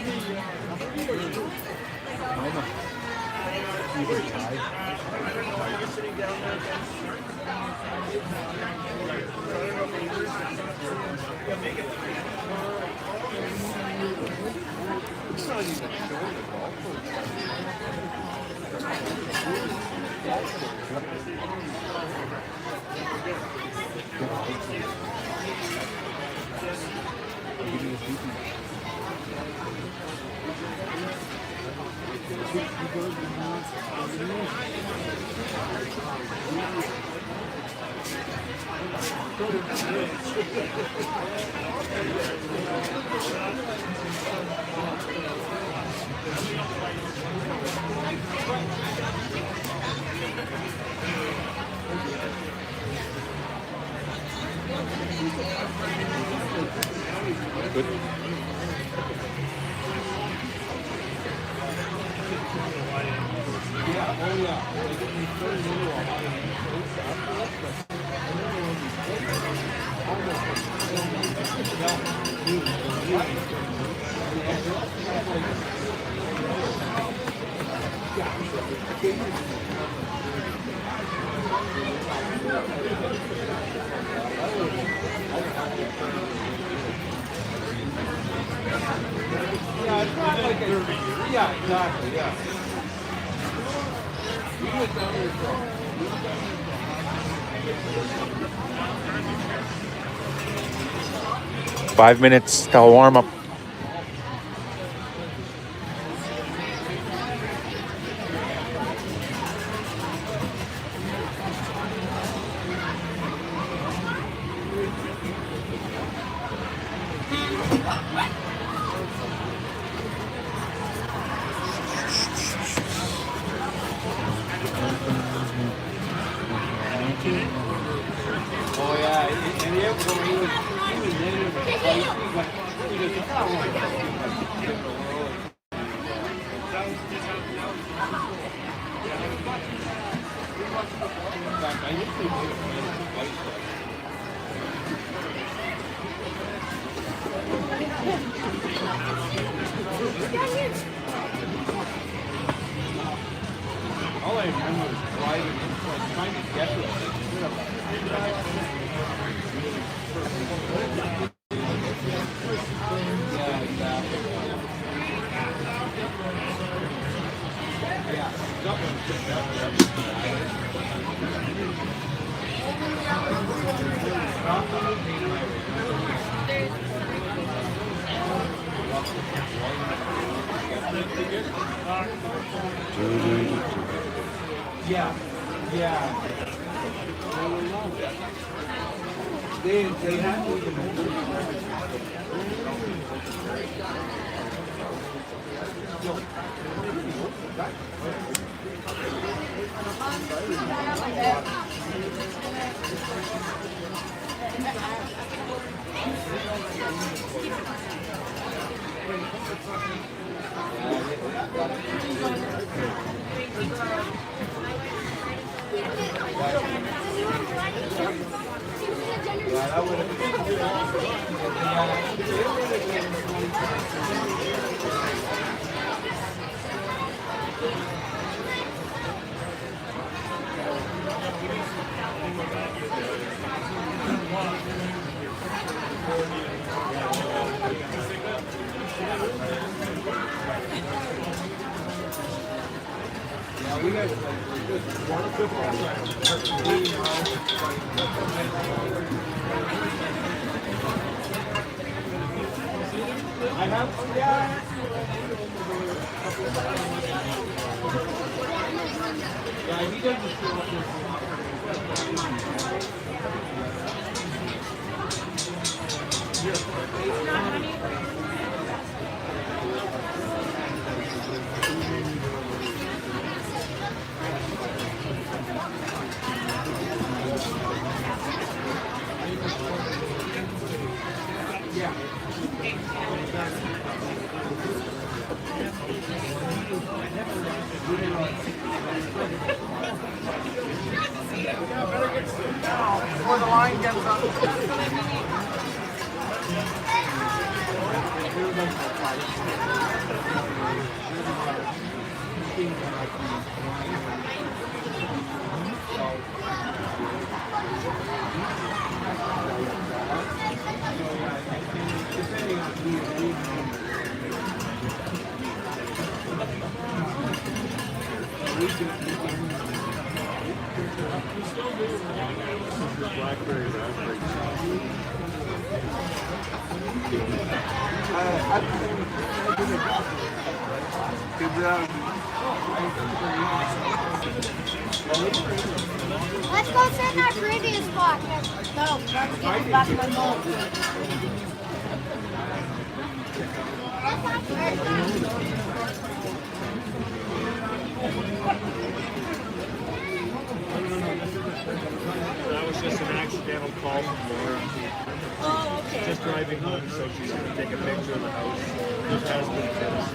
It's not even showing the golf Good. Yeah, oh yeah. Yeah, it's not like a 30 years. Yeah, exactly, yeah. We went down there for 5 minutes till warm up. Oh yeah, and he was there, he goes, I want to all I remember was driving, trying to get to it. Yeah, exactly. Yeah. Yeah, yeah. They have to even yeah, that would have been yeah, we got just one football. I have, yeah. Yeah, he doesn't show up this yeah. Before the line gets up. Blackberry, raspberry. Let's go sit in our previous spot. No, let's get back to my mom. That was just an accidental call from Laura. Oh, okay. Just driving home, so she's going to take a picture of the house. Which has been finished.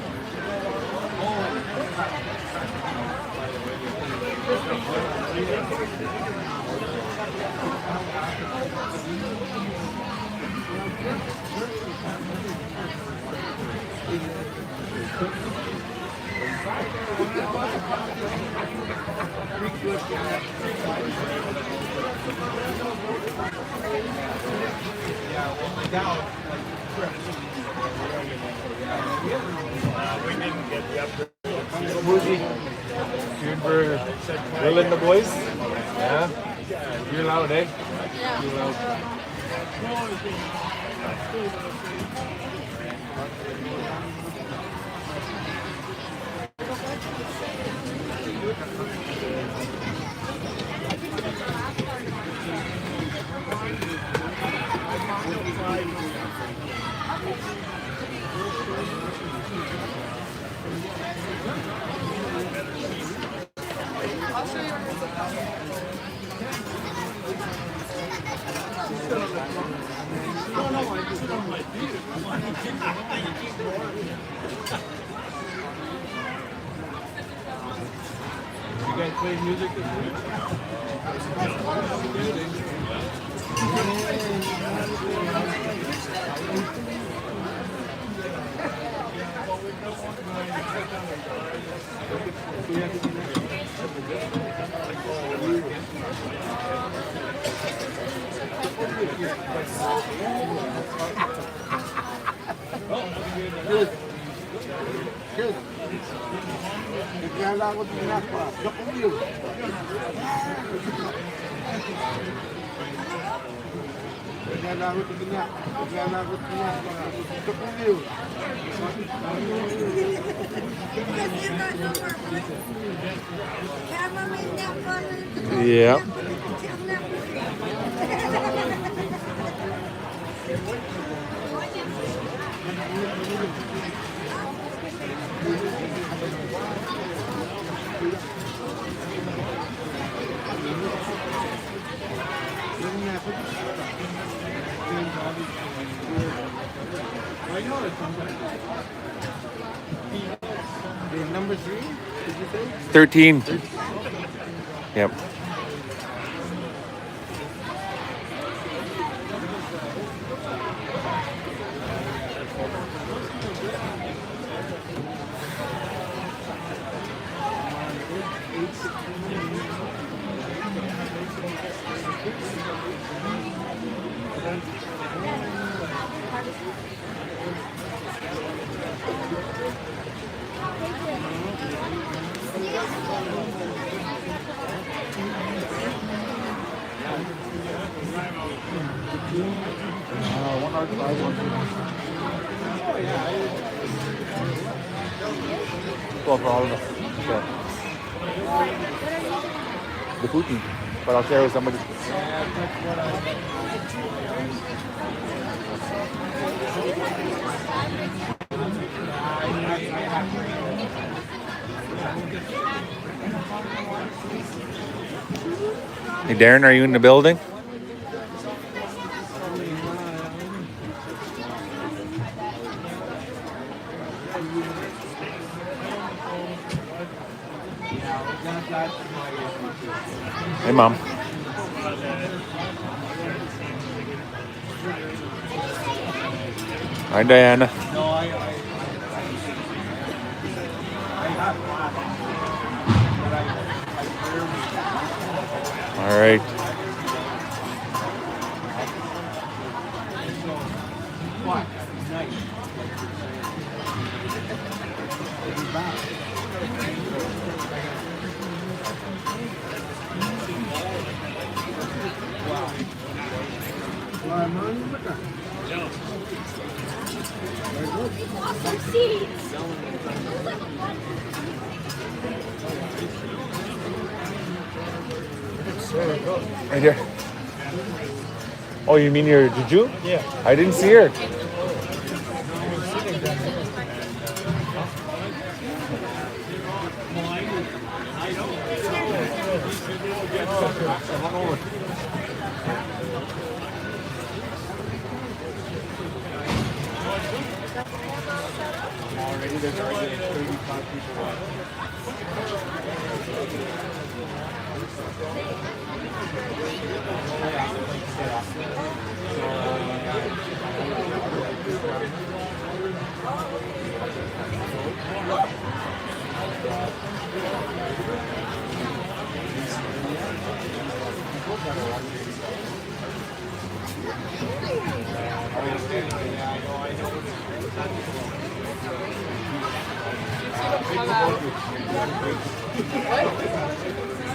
We didn't get the upgrade. Good for grilling the boys. Yeah. You're loud, eh? Yeah. You're loud. You guys play music this week? Nagkala ko din ako. Dokumyo. Nagkala ko din ako. Nagkala ko din ako. Dokumyo. Yeah. I know it's something. The number 3, did you say? 13. Yep. Well, for all of us. Sure. The Putin. But I'll share with somebody. Hey Darren, are you in the building? Hey Mom. Hi Diana. No, I All right. Lost some seeds. Right here. Oh, you mean your Juju? Yeah. I didn't see her. Already there's already 35 people watching.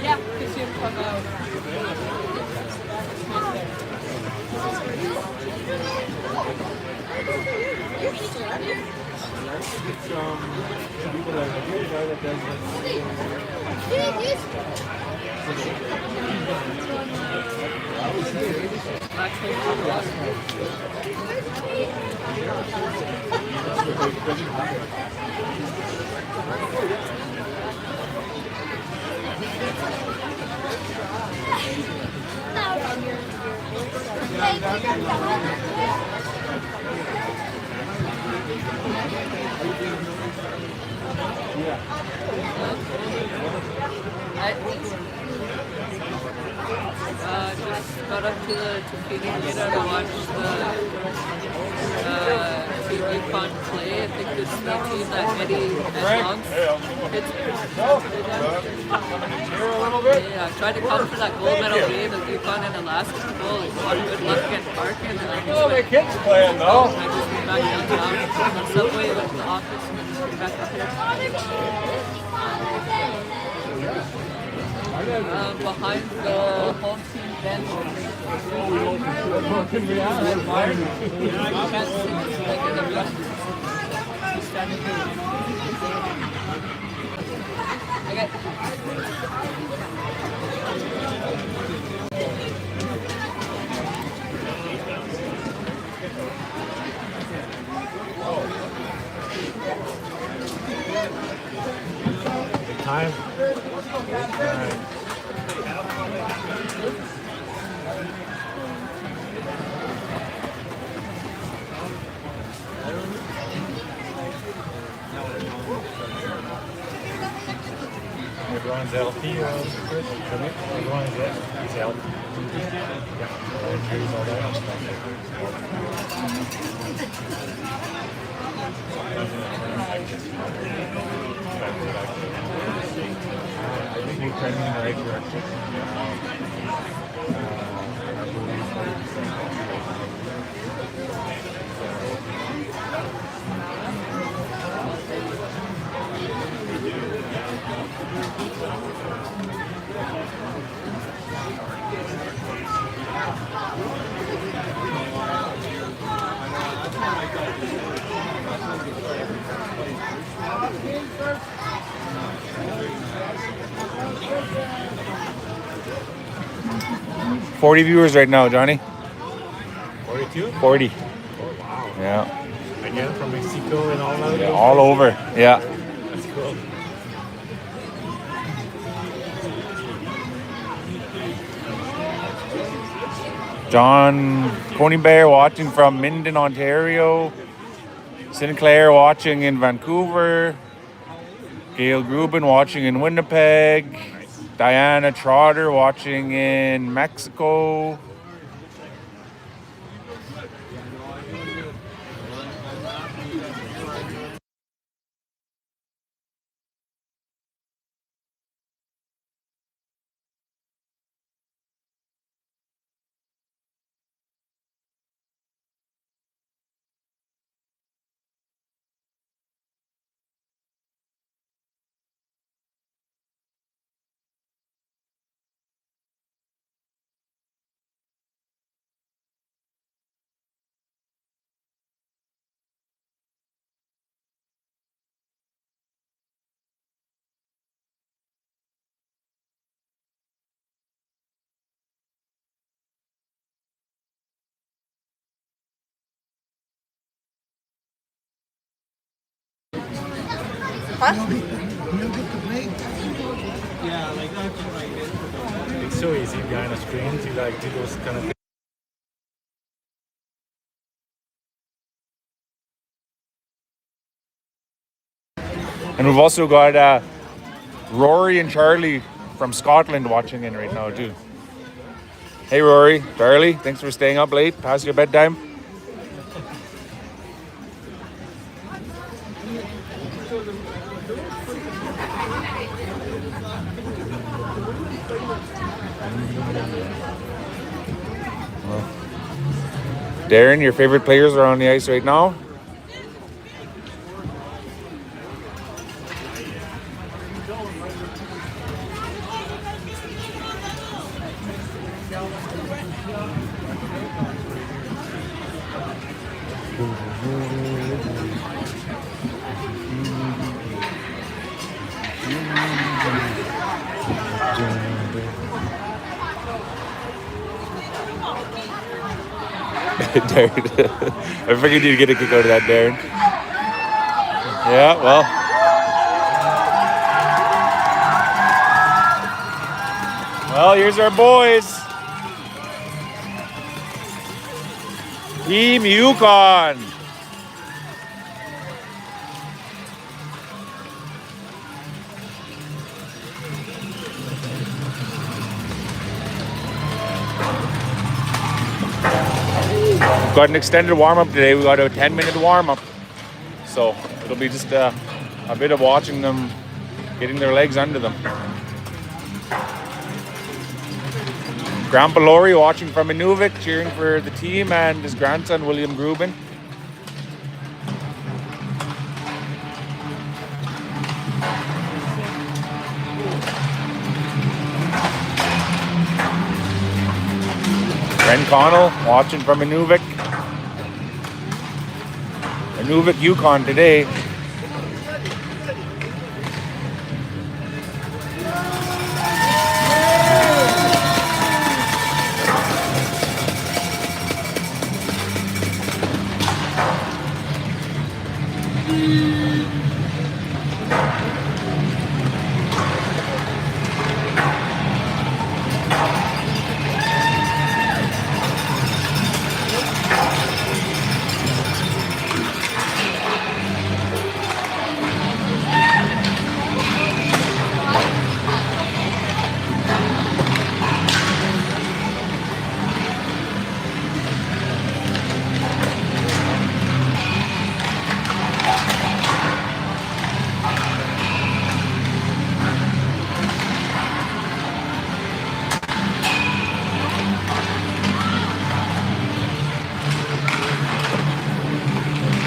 Yeah, because you come out. Just got up to the Tuskegee Arena to watch the Yukon play. I think this is the team that Eddie belongs. Yeah, I tried to come for that gold medal game of Yukon and Alaska goal. It was good luck against Parkin. And I just The kids playing though. I just went back downtown on the subway, went to the office, and then just came back up here. Behind the home team bench. That bar. You can't see like in the bus. He's standing here. Okay. Time. Everyone's healthy, Chris? Everyone's he's healthy. Yeah. Injuries, all I think we're trending in the right direction. $40 viewers right now, Johnny. 42? 40. Oh, wow. Yeah. Again, from Mexico and all that? Yeah, all over. Yeah. That's cool. John Coney Bear watching from Minden, Ontario. Sinclair watching in Vancouver. Gail Grubin watching in Winnipeg. Diana Trotter watching in Mexico. Huh? Yeah, like that's like it. It's so easy behind a screen to like do those kind of things. And we've also got Rory and Charlie from Scotland watching in right now too. Hey Rory, Charlie, thanks for staying up late past your bedtime. Darren, your favorite players are on the ice right now. Darren, I figured you'd get a kick out of that, Darren. Yeah, well. Well, here's our boys. Team Yukon. Got an extended warm-up today. We got a 10-minute warm-up. So it'll be just a bit of watching them, getting their legs under them. Grandpa Laurie watching from Nunavut, cheering for the team, and his grandson William Grubin. Ren Connell watching from Nunavut. Nunavut Yukon today.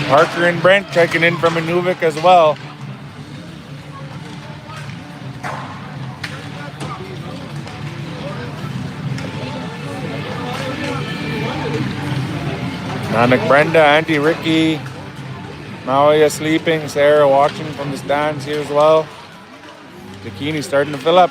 Parker and Brent checking in from Nunavut as well. Nanak Brenda, Auntie Ricky, Maui sleeping, Sarah watching from the stands here as well. Bikini starting to fill up.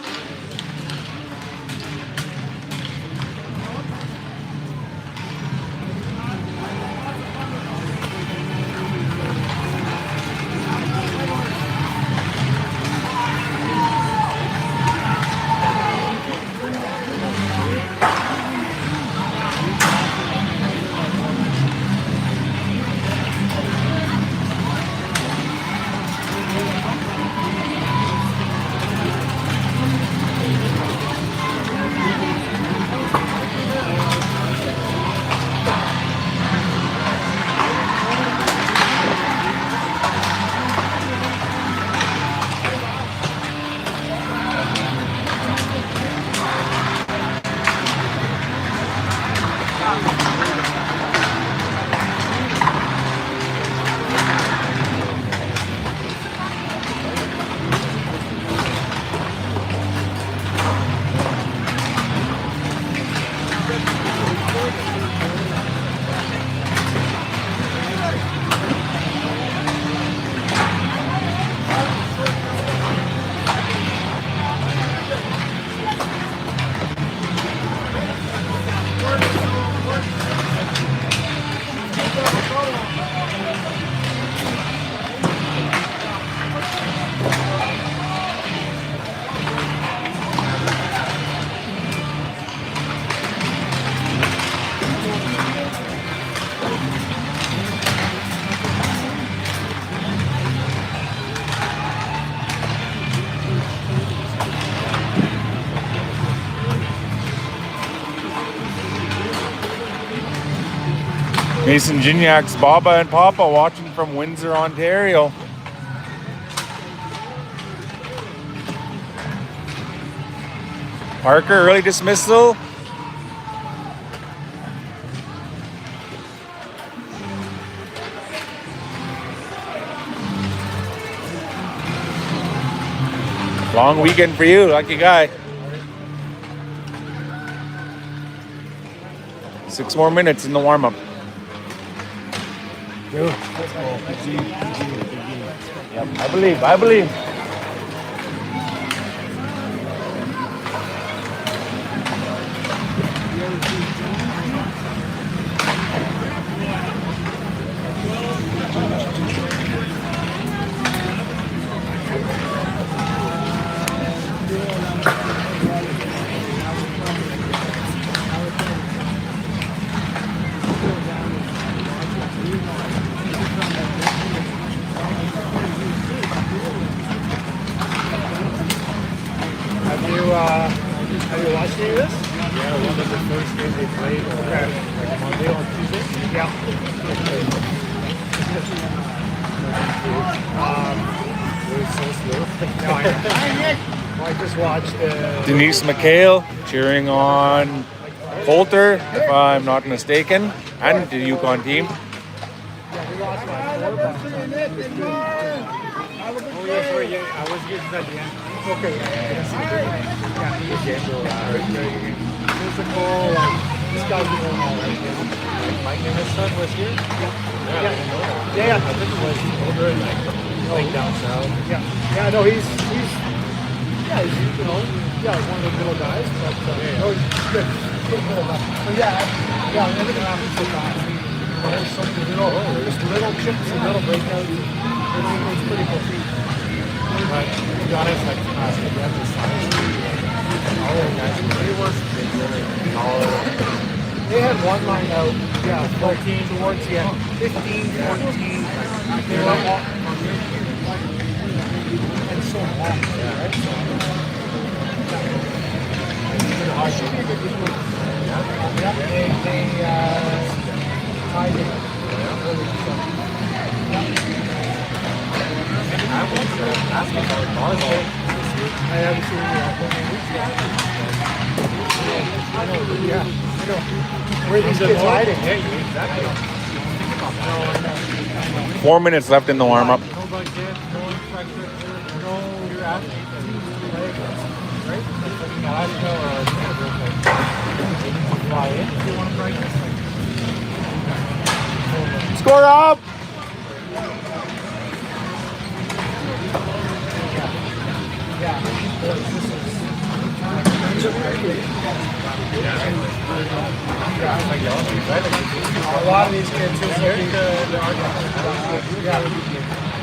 Mason Giniak's Baba and Papa watching from Windsor, Ontario. Parker, early dismissal. Long weekend for you, lucky guy. 6 more minutes in the warm-up. Yep, I believe. Have you watched any of this? Yeah, one of the first games they played. Okay. Like Monday on Tuesday? Yeah. It was so slow. No, I just watched Denise McHale cheering on Coulter, if I'm not mistaken, and the Yukon team. Oh, yes, right, yeah. I was getting at the end. Okay, physical, like, this guy's doing all right. Mike and his son was here? Yeah. I think it was over in, like down south. Yeah, no, he's one of the middle guys, but, no, he's good. Good middle guy. But everything happens so fast. There's something little chips and little breakouts. It's pretty cool. But to be honest, like last week, we had this size. All the guys, they had one line out, 14 towards the end, 15, 14. They were all and so long, right? Should be a good game. They tied it early. I went to basketball at Barstow this week. I haven't seen I know. Where these kids hiding? Yeah, exactly. 4 minutes left in the warm-up. No budget, no infrastructure, no your athletes to play against, right? Like Alaska or fly in if you want to practice. Score up! A lot of these kids are very good.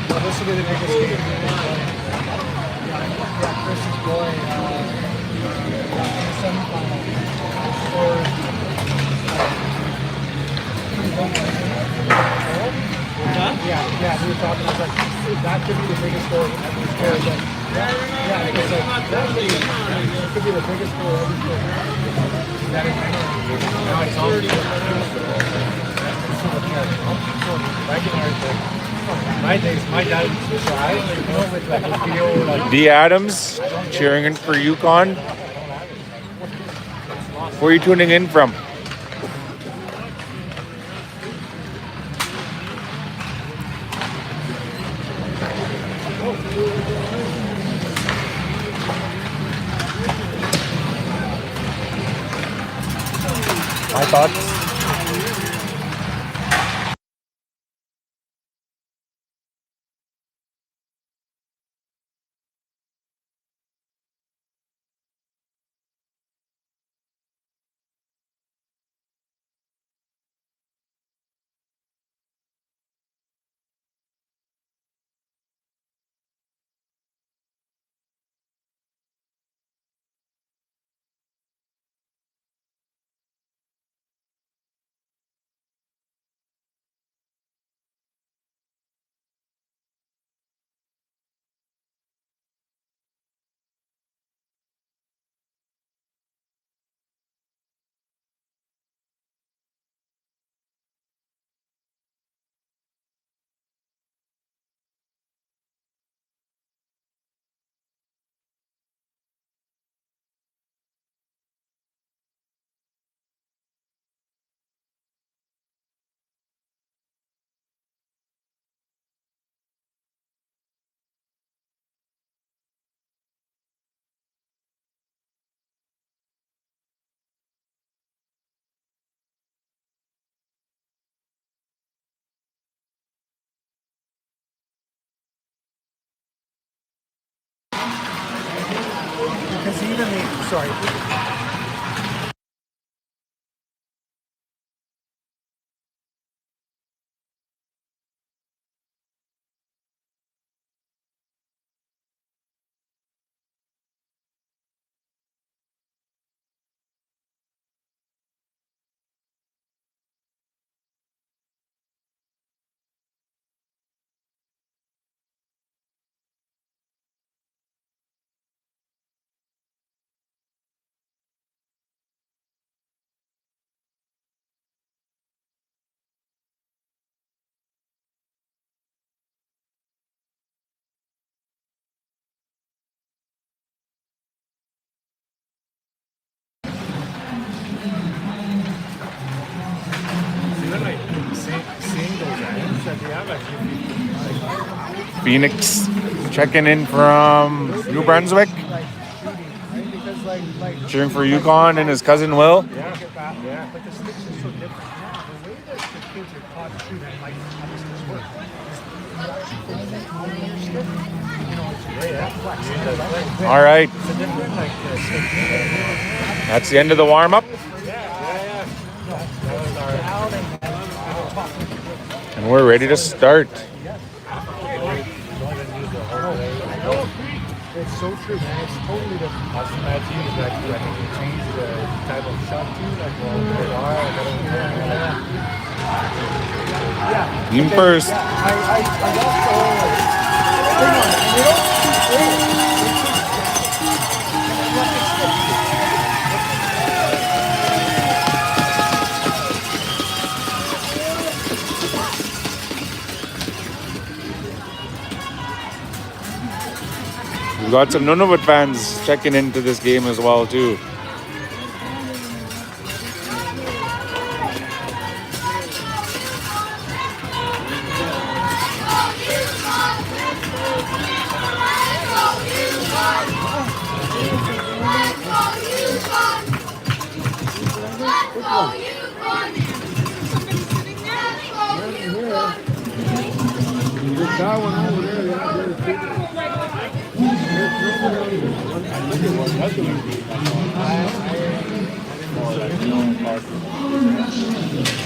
Well, this will be the biggest game. Chris is going semifinal. Yeah, we were talking about that could be the biggest story ever. Because that could be the biggest story ever. Now it's all my dad was right. With like a video like D. Adams cheering in for Yukon. Where are you tuning in from? My thoughts? Because even the, sorry. Seeing those ends that they have actually. Phoenix checking in from New Brunswick, cheering for Yukon and his cousin Will. Yeah, but the sticks are so different now. The way that the kids are taught to shoot, like how does this work? You know, it's great. Flex. All right, It's a different like stick. that's the end of the warm-up, and we're ready to start. It's so true, man. It's totally different. That's the match is like I think you change the type of shot too, like Team first. I love the whole they don't We've got some Nunavut fans checking into this game as well too.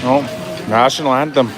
Oh, national anthem.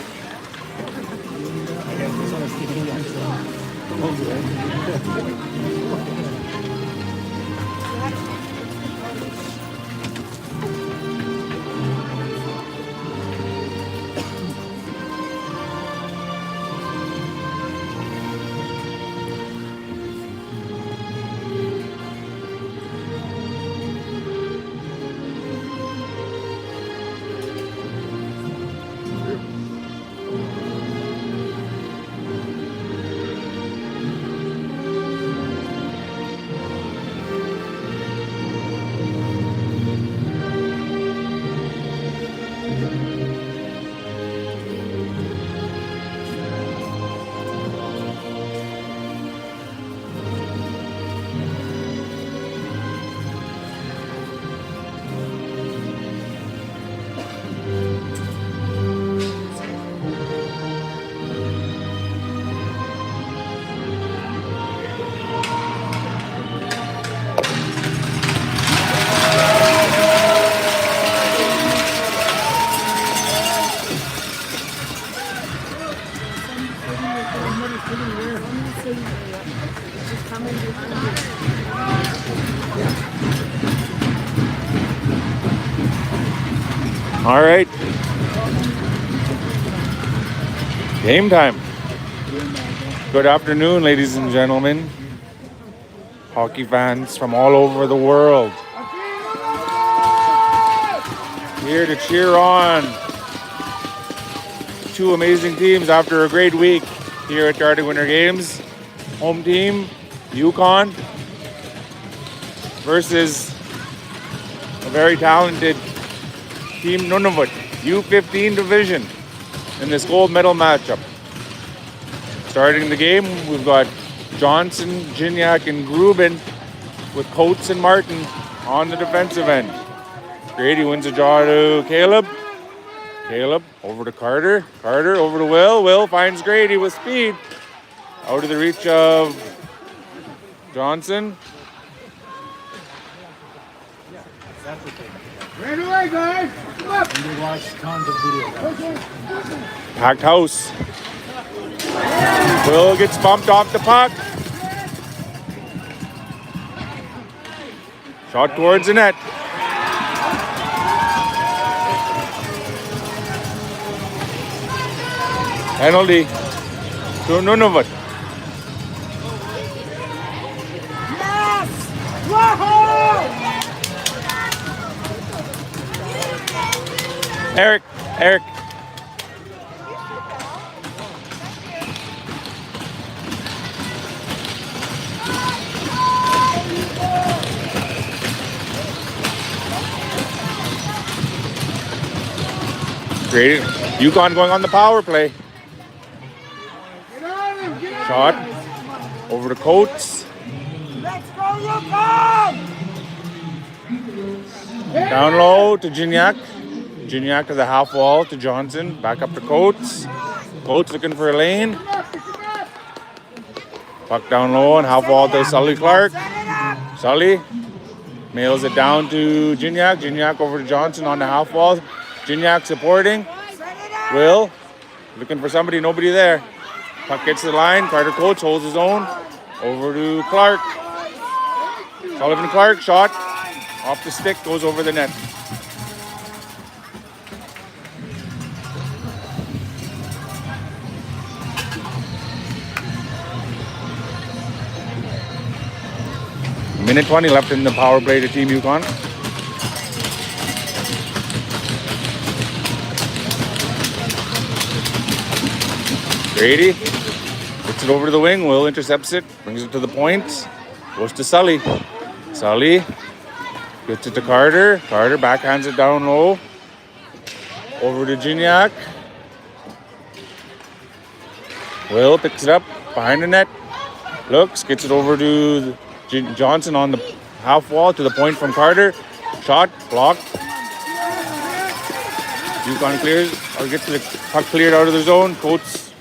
All right. Game time. Good afternoon, ladies and gentlemen. Hockey fans from all over the world. Here to cheer on two amazing teams after a great week here at the Arctic Winter Games. Home team, Yukon, versus a very talented Team Nunavut, U15 division in this gold medal matchup. Starting the game, we've got Johnson, Gignac, and Grubin with Coates and Martin on the defensive end. Grady wins a draw to Caleb. Caleb over to Carter. Carter over to Will. Will finds Grady with speed. Out of the reach of Johnson. Right away, guys. Come up. And we watch tons of videos. Packed house. Will gets bumped off the puck. Shot towards the net. Penalty to Nunavut. Yes! Whoa! Eric. Great. Yukon going on the power play. Shot over to Coates. Let's go, Yukon! Down low to Gignac. Gignac to the half wall to Johnson. Back up to Coates. Coates looking for a lane. Puck down low and half wall to Sully Clark. Sully mails it down to Gignac. Gignac over to Johnson on the half wall. Gignac supporting. Will looking for somebody. Nobody there. Puck gets to the line. Carter Coates holds his own. Over to Clark. Sullivan Clark shot off the stick, goes over the net. Minute 20 left in the power play to Team Yukon. Grady gets it over to the wing. Will intercepts it, brings it to the point. Goes to Sully. Sully gets it to Carter. Carter backhands it down low. Over to Gignac. Will picks it up behind the net. Looks, gets it over to Johnson on the half wall to the point from Carter. Shot, blocked. Yukon clears or gets the puck cleared out of the zone. Coates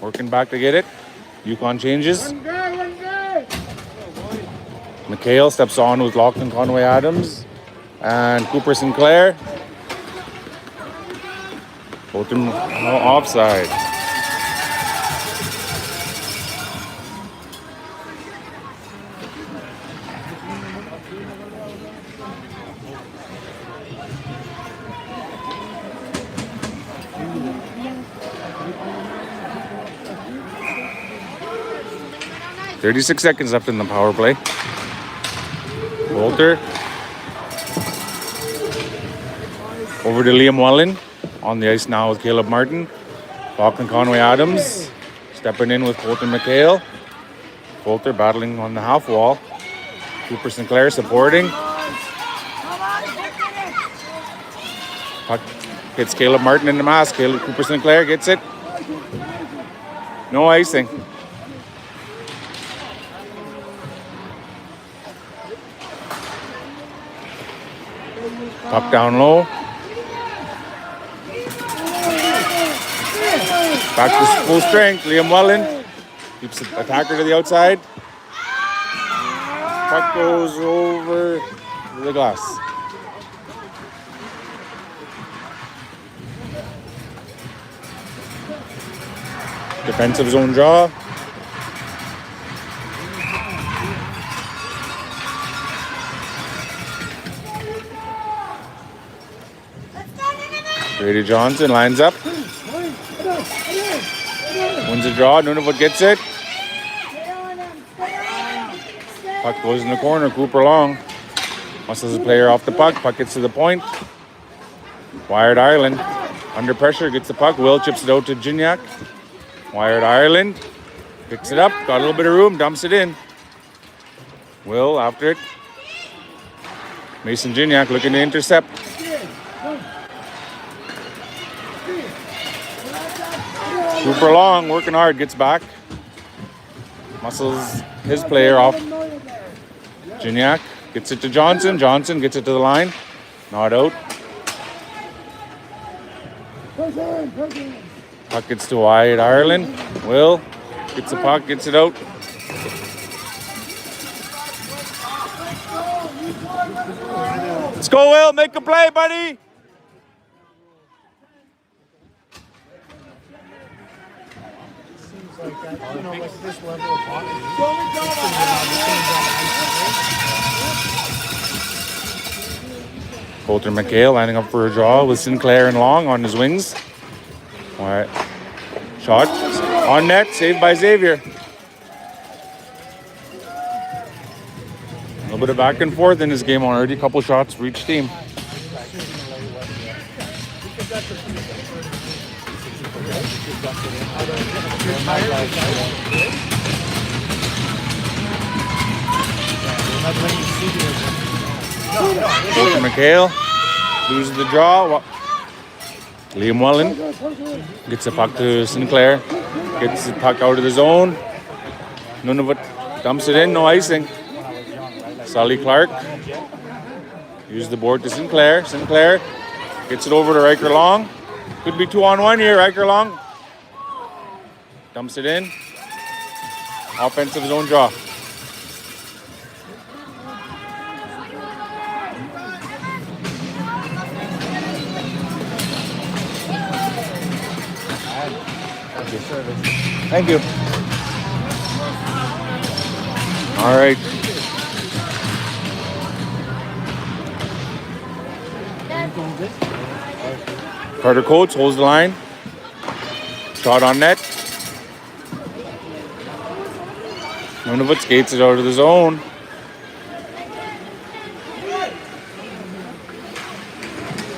working back to get it. Yukon changes. McHale steps on with Lachlan Conway Adams and Cooper Sinclair. Both them offside. .36 seconds left in the power play. Walter over to Liam Wellen on the ice now with Caleb Martin. Lachlan Conway Adams stepping in with Colton McHale. Walter battling on the half wall. Cooper Sinclair supporting. Puck hits Caleb Martin in the mask. Cooper Sinclair gets it. No icing. Puck down low. Back to full strength. Liam Wellen keeps the attacker to the outside. Puck goes over the glass. Defensive zone draw. Grady Johnson lines up. Wins a draw. Nunavut gets it. Puck goes in the corner. Cooper Long muscles the player off the puck. Puck gets to the point. Wired Ireland under pressure gets the puck. Will chips it out to Gignac. Wired Ireland picks it up. Got a little bit of room. Dumps it in. Will after it. Mason Gignac looking to intercept. Cooper Long working hard, gets back. Muscles his player off. Gignac gets it to Johnson. Johnson gets it to the line. Not out. Puck gets to Wyatt Ireland. Will gets the puck, gets it out. Let's go, Will. Make a play, buddy. Seems like that, like this level of hockey. Coulter McHale lining up for a draw with Sinclair and Long on his wings. All right. Shot on net, saved by Xavier. A little bit of back and forth in this game already. A couple shots for each team. Coulter McHale loses the draw. Liam Welland gets the puck to Sinclair. Gets the puck out of the zone. Nunavut dumps it in, no icing. Sully Clark uses the board to Sinclair. Sinclair gets it over to Riker Long. Could be 2-on-1 here. Riker Long dumps it in. Offensive zone draw. Thank you. All right. Carter Coates holds the line. Shot on net. Nunavut skates it out of the zone.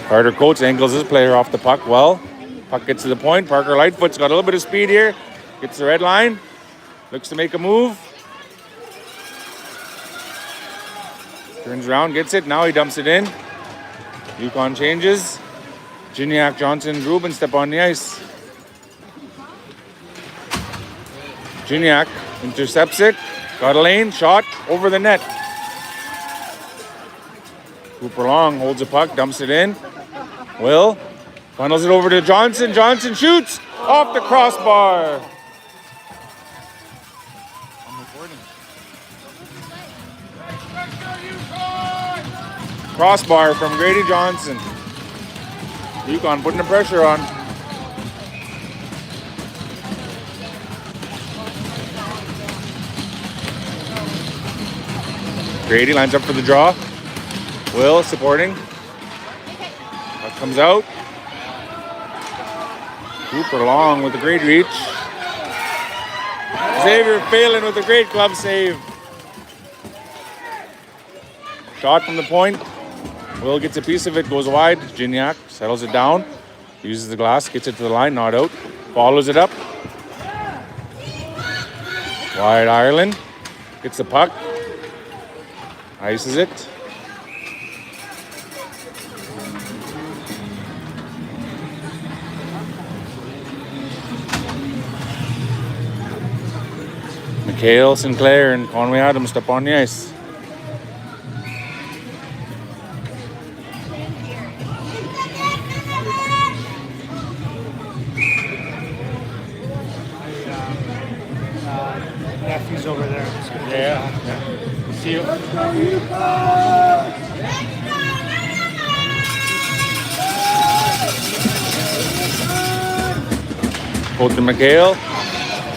Carter Coates angles his player off the puck well. Puck gets to the point. Parker Lightfoot's got a little bit of speed here. Gets the red line. Looks to make a move. Turns around, gets it. Now he dumps it in. Yukon changes. Giniak, Johnson, Rubin step on the ice. Giniak intercepts it. Got a lane. Shot over the net. Cooper Long holds the puck. Dumps it in. Will funnels it over to Johnson. Johnson shoots off the crossbar. Crossbar from Grady Johnson. Yukon putting the pressure on. Grady lines up for the draw. Will supporting. Puck comes out. Cooper Long with a great reach. Xavier Phelan with a great glove save. Shot from the point. Will gets a piece of it, goes wide. Giniak settles it down. Uses the glass, gets it to the line, not out. Follows it up. Wide Ireland. Gets the puck. Ices it. McHale, Sinclair, and Conway Adams step on the ice. Nephew's over there. Yeah. See you. Coulter McHale.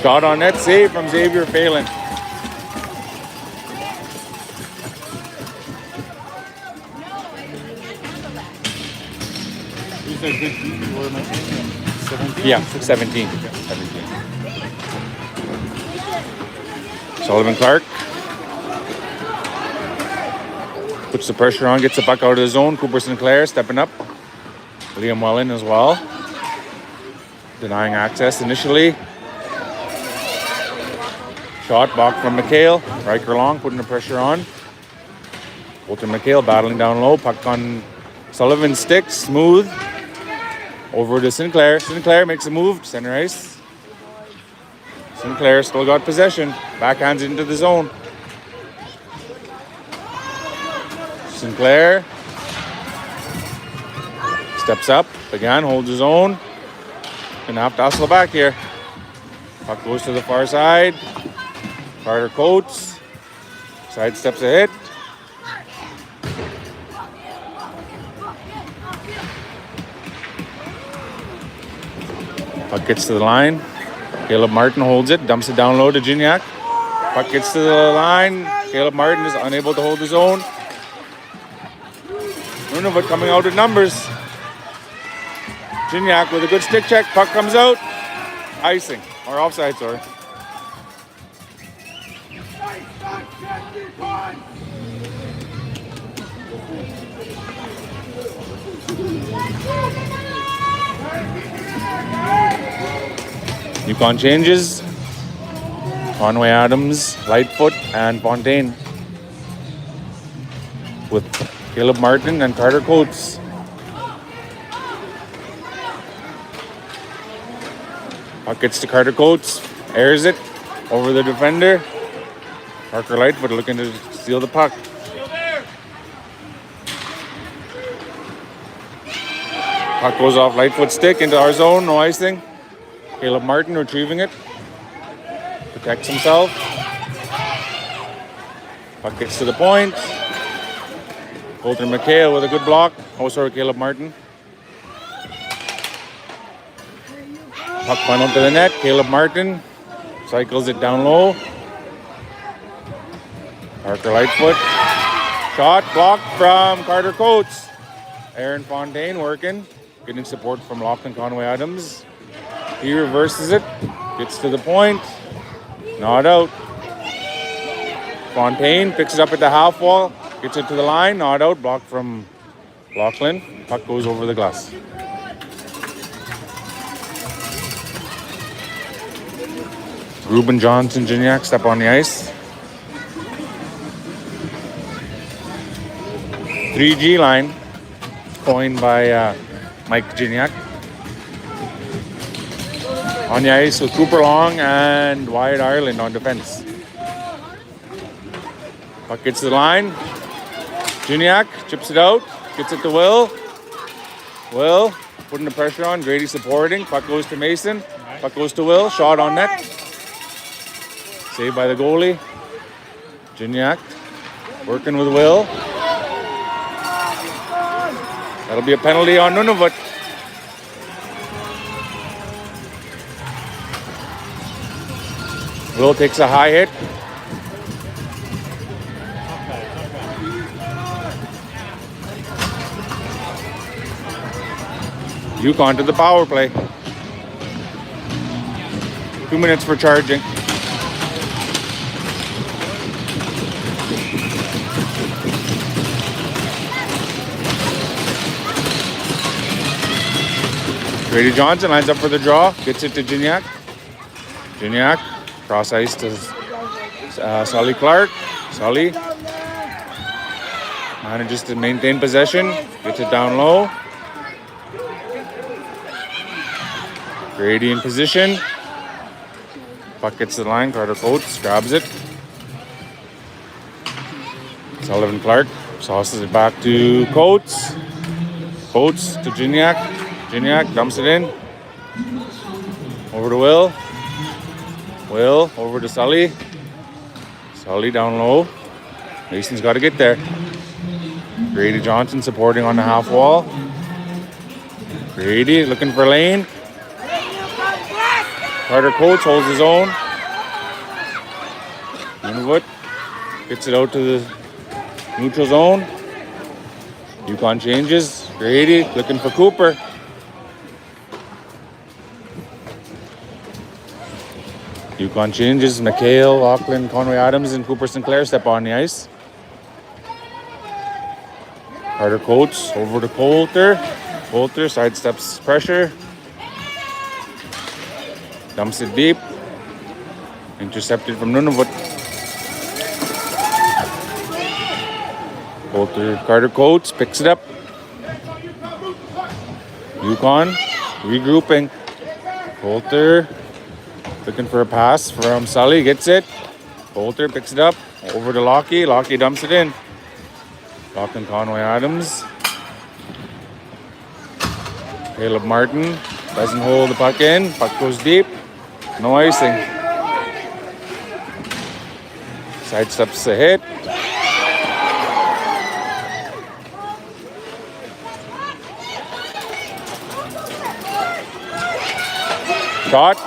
Shot on net, save from Xavier Phelan. These are good. What am I saying? 17? Yeah, 17. Sullivan Clark puts the pressure on, gets the puck out of the zone. Cooper Sinclair stepping up. Liam Welland as well. Denying access initially. Shot blocked from McHale. Riker Long putting the pressure on. Coulter McHale battling down low. Puck on Sullivan's stick. Smooth. Over to Sinclair. Sinclair makes a move. Center ice. Sinclair still got possession. Backhands into the zone. Sinclair steps up. Again, holds his own. Gonna have to hustle back here. Puck goes to the far side. Carter Coates. Side steps a hit. Puck gets to the line. Caleb Martin holds it, dumps it down low to Gignac. Puck gets to the line. Caleb Martin is unable to hold his own. Nunavut coming out in numbers. Gignac with a good stick check. Puck comes out. Icing. Or offside, sorry. Yukon changes. Conway Adams, Lightfoot, and Fontaine. With Caleb Martin and Carter Coates. Puck gets to Carter Coates. Airs it over the defender. Parker Lightfoot looking to steal the puck. Puck goes off Lightfoot's stick into our zone. No icing. Caleb Martin retrieving it. Protects himself. Puck gets to the point. Coulter McHale with a good block. Oh, sorry, Caleb Martin. Puck funneled to the net. Caleb Martin cycles it down low. Parker Lightfoot. Shot blocked from Carter Coates. Aaron Fontaine working. Getting support from Lachlan Conway Adams. He reverses it. Gets to the point. Not out. Fontaine picks it up at the half wall. Gets it to the line. Not out. Blocked from Lachlan. Puck goes over the glass. Ruben Johnson Gignac step on the ice. 3G line coined by Mike Gignac. On the ice with Cooper Long and Wyatt Ireland on defense. Puck gets to the line. Gignac chips it out. Gets it to Will. Will putting the pressure on. Grady supporting. Puck goes to Mason. Puck goes to Will. Shot on net. Saved by the goalie. Gignac working with Will. That'll be a penalty on Nunavut. Will takes a high hit. Yukon to the power play. 2 minutes for charging. Grady Johnson lines up for the draw. Gets it to Gignac. Gignac cross ice to Sully Clark. Sully manages to maintain possession. Gets it down low. Grady in position. Puck gets to the line. Carter Coates grabs it. Sullivan Clark sauces it back to Coates. Coates to Gignac. Gignac dumps it in. Over to Will. Will over to Sully. Sully down low. Mason's got to get there. Grady Johnson supporting on the half wall. Grady looking for lane. Carter Coates holds his own. Nunavut gets it out to the neutral zone. Yukon changes. Grady looking for Cooper. Yukon changes. McHale, Lachlan, Conway Adams, and Cooper Sinclair step on the ice. Carter Coates over to Coulter. Coulter sidesteps pressure. Dumps it deep. Intercepted from Nunavut. Coulter, Carter Coates picks it up. Yukon regrouping. Coulter looking for a pass from Sully. Gets it. Coulter picks it up. Over to Lockie. Lockie dumps it in. Lachlan Conway Adams. Caleb Martin doesn't hold the puck in. Puck goes deep. No icing. Sidesteps the hit. Shot.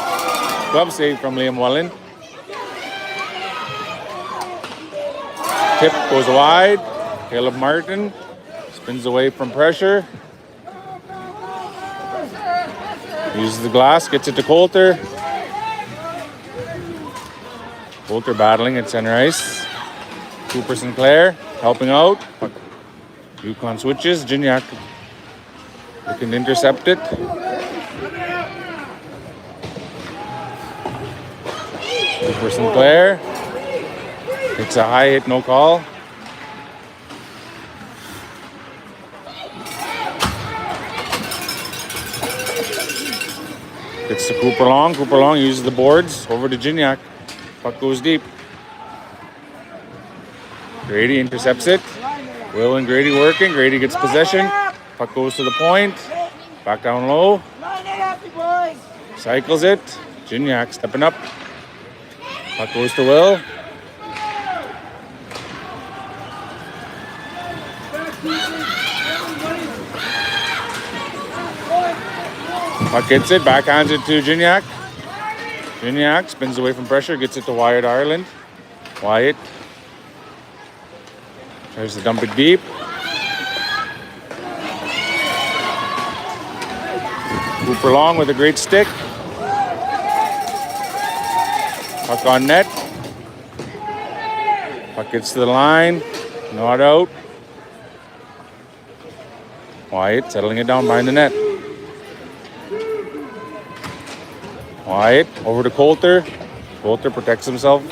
Glove save from Liam Welland. Tip goes wide. Caleb Martin spins away from pressure. Uses the glass, gets it to Coulter. Coulter battling at center ice. Cooper Sinclair helping out. Yukon switches. Gignac looking to intercept it. Cooper Sinclair. It's a high hit, no call. Gets to Cooper Long. Cooper Long uses the boards. Over to Gignac. Puck goes deep. Grady intercepts it. Will and Grady working. Grady gets possession. Puck goes to the point. Back down low. Cycles it. Gignac stepping up. Puck goes to Will. Puck gets it, backhands it to Gignac. Gignac spins away from pressure, gets it to Wyatt Ireland. Wyatt tries to dump it deep. Cooper Long with a great stick. Puck on net. Puck gets to the line, not out. Wyatt settling it down behind the net. Wyatt over to Coulter. Coulter protects himself.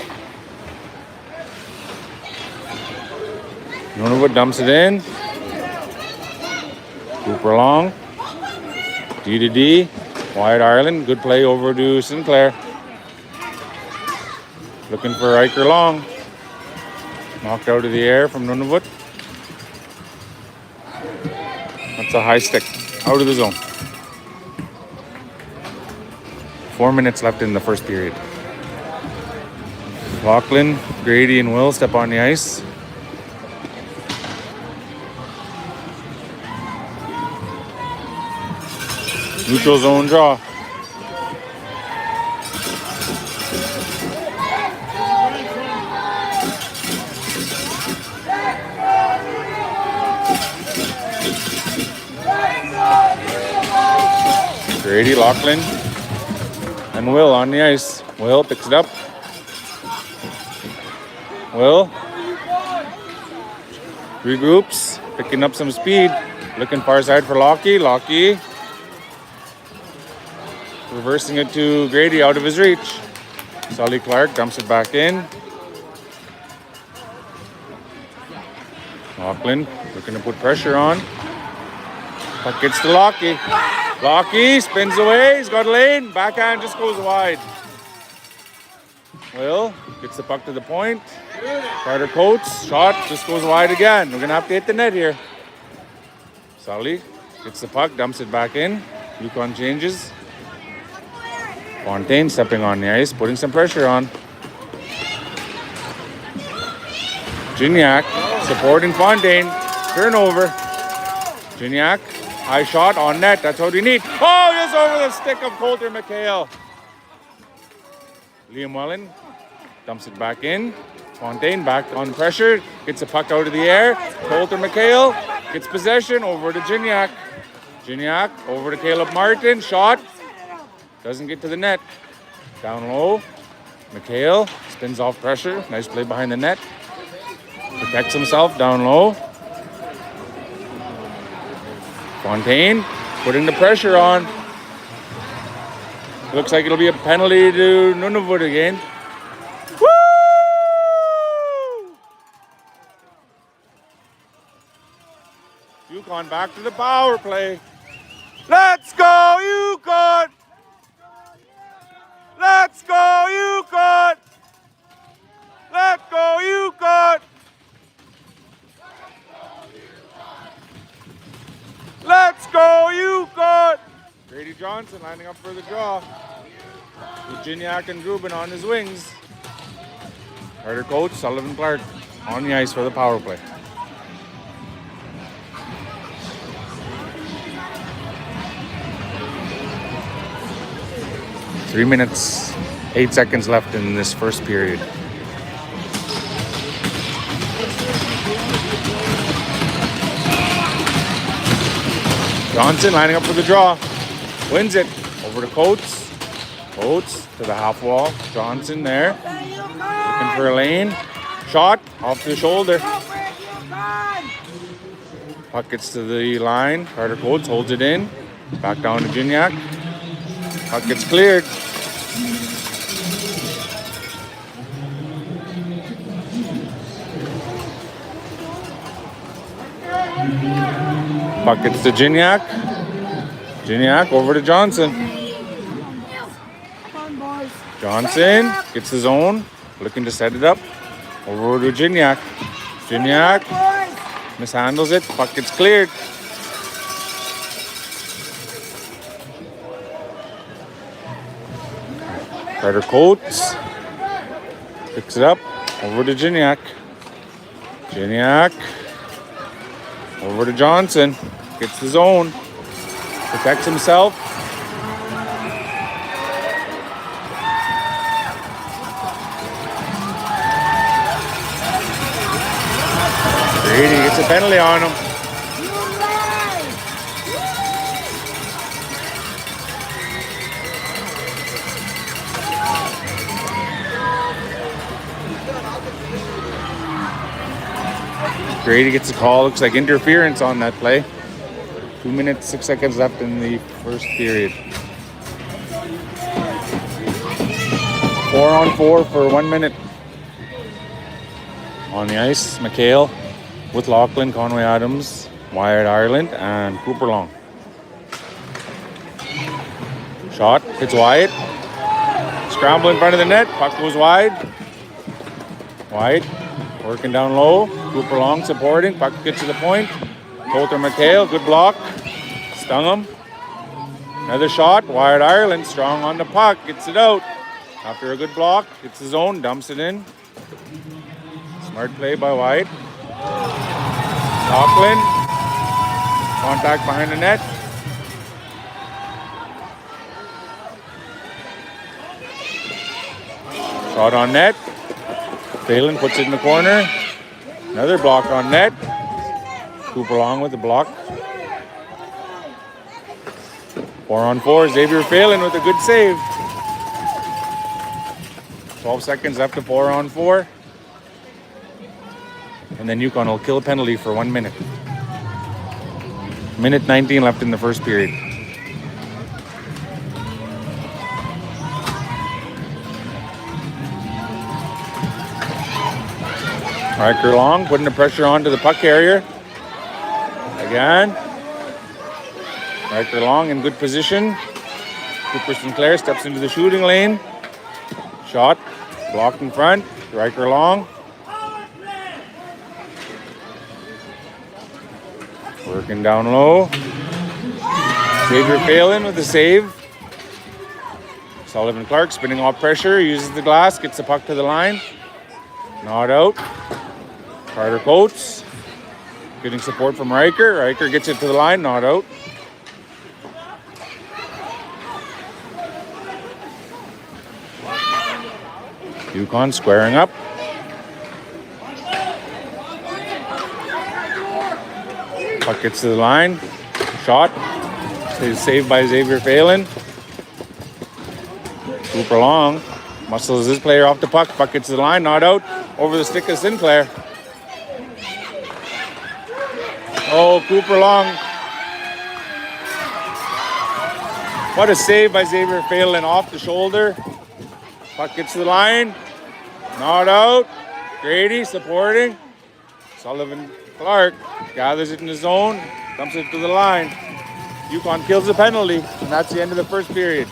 Nunavut dumps it in. Cooper Long. D to D. Wyatt Ireland. Good play over to Sinclair. Looking for Riker Long. Knocked out of the air from Nunavut. That's a high stick. Out of the zone. 4 minutes left in the first period. Lachlan, Grady, and Will step on the ice. Neutral zone draw. Grady, Lachlan, and Will on the ice. Will picks it up. Will regroups, picking up some speed. Looking far side for Lockie. Lockie reversing it to Grady out of his reach. Sully Clark dumps it back in. Lachlan looking to put pressure on. Puck gets to Lockie. Lockie spins away. He's got a lane. Backhand just goes wide. Will gets the puck to the point. Carter Coates. Shot just goes wide again. We're going to have to hit the net here. Sully gets the puck. Dumps it back in. Yukon changes. Fontaine stepping on the ice. Putting some pressure on. Gignac supporting Fontaine. Turnover. Gignac. High shot on net. That's what we need. Oh, just over the stick of Coulter McHale. Liam Welland dumps it back in. Fontaine back on pressure. Gets the puck out of the air. Coulter McHale gets possession over to Gignac. Gignac over to Caleb Martin. Shot. Doesn't get to the net. Down low. McHale spins off pressure. Nice play behind the net. Protects himself down low. Fontaine putting the pressure on. Looks like it'll be a penalty to Nunavut again. Woo! Yukon back to the power play. Let's go, Yukon! Let's go, Yukon! Let's go, Yukon! Let's go, Yukon! Grady Johnson lining up for the draw. With Gignac and Grubin on his wings. Carter Coates, Sullivan Clark on the ice for the power play. 3 minutes, 8 seconds left in this first period. Johnson lining up for the draw. Wins it. Over to Coates. Coates to the half wall. Johnson there. Looking for a lane. Shot off the shoulder. Puck gets to the line. Carter Coates holds it in. Back down to Gignac. Puck gets cleared. Puck gets to Gignac. Gignac over to Johnson. Johnson gets his own. Looking to set it up. Over to Gignac. Gignac mishandles it. Puck gets cleared. Carter Coates picks it up. Over to Gignac. Gignac over to Johnson. Gets his own. Protects himself. Grady gets a penalty on him. Grady gets a call. Looks like interference on that play. 2 minutes, 6 seconds left in the first period. 4-on-4 for 1 minute. On the ice, McHale with Lachlan, Conway Adams, Wyatt Ireland, and Cooper Long. Shot hits Wyatt. Scramble in front of the net. Puck goes wide. Wyatt working down low. Cooper Long supporting. Puck gets to the point. Coulter McHale, good block. Stung him. Another shot. Wyatt Ireland strong on the puck. Gets it out. After a good block, gets his own, dumps it in. Smart play by Wyatt. Lachlan. Contact behind the net. Shot on net. Phelan puts it in the corner. Another block on net. Cooper Long with the block. 4-on-4. Xavier Phelan with a good save. 12 seconds left to 4-on-4. And then Yukon will kill a penalty for 1 minute. Minute 19 left in the first period. Riker Long putting the pressure on to the puck carrier. Again. Riker Long in good position. Cooper Sinclair steps into the shooting lane. Shot. Blocked in front. Riker Long. Working down low. Xavier Phelan with the save. Sullivan Clark spinning off pressure. Uses the glass. Gets the puck to the line. Not out. Carter Coates. Getting support from Riker. Riker gets it to the line. Not out. Yukon squaring up. Puck gets to the line. Shot. Saved by Xavier Phelan. Cooper Long muscles his player off the puck. Puck gets to the line. Not out. Over the stick of Sinclair. Oh, Cooper Long. What a save by Xavier Phelan off the shoulder. Puck gets to the line. Not out. Grady supporting. Sullivan Clark gathers it in the zone. Dumps it to the line. Yukon kills the penalty. And that's the end of the first period.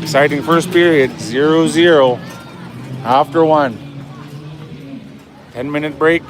Exciting first period, 0-0 after 1. 10-minute break.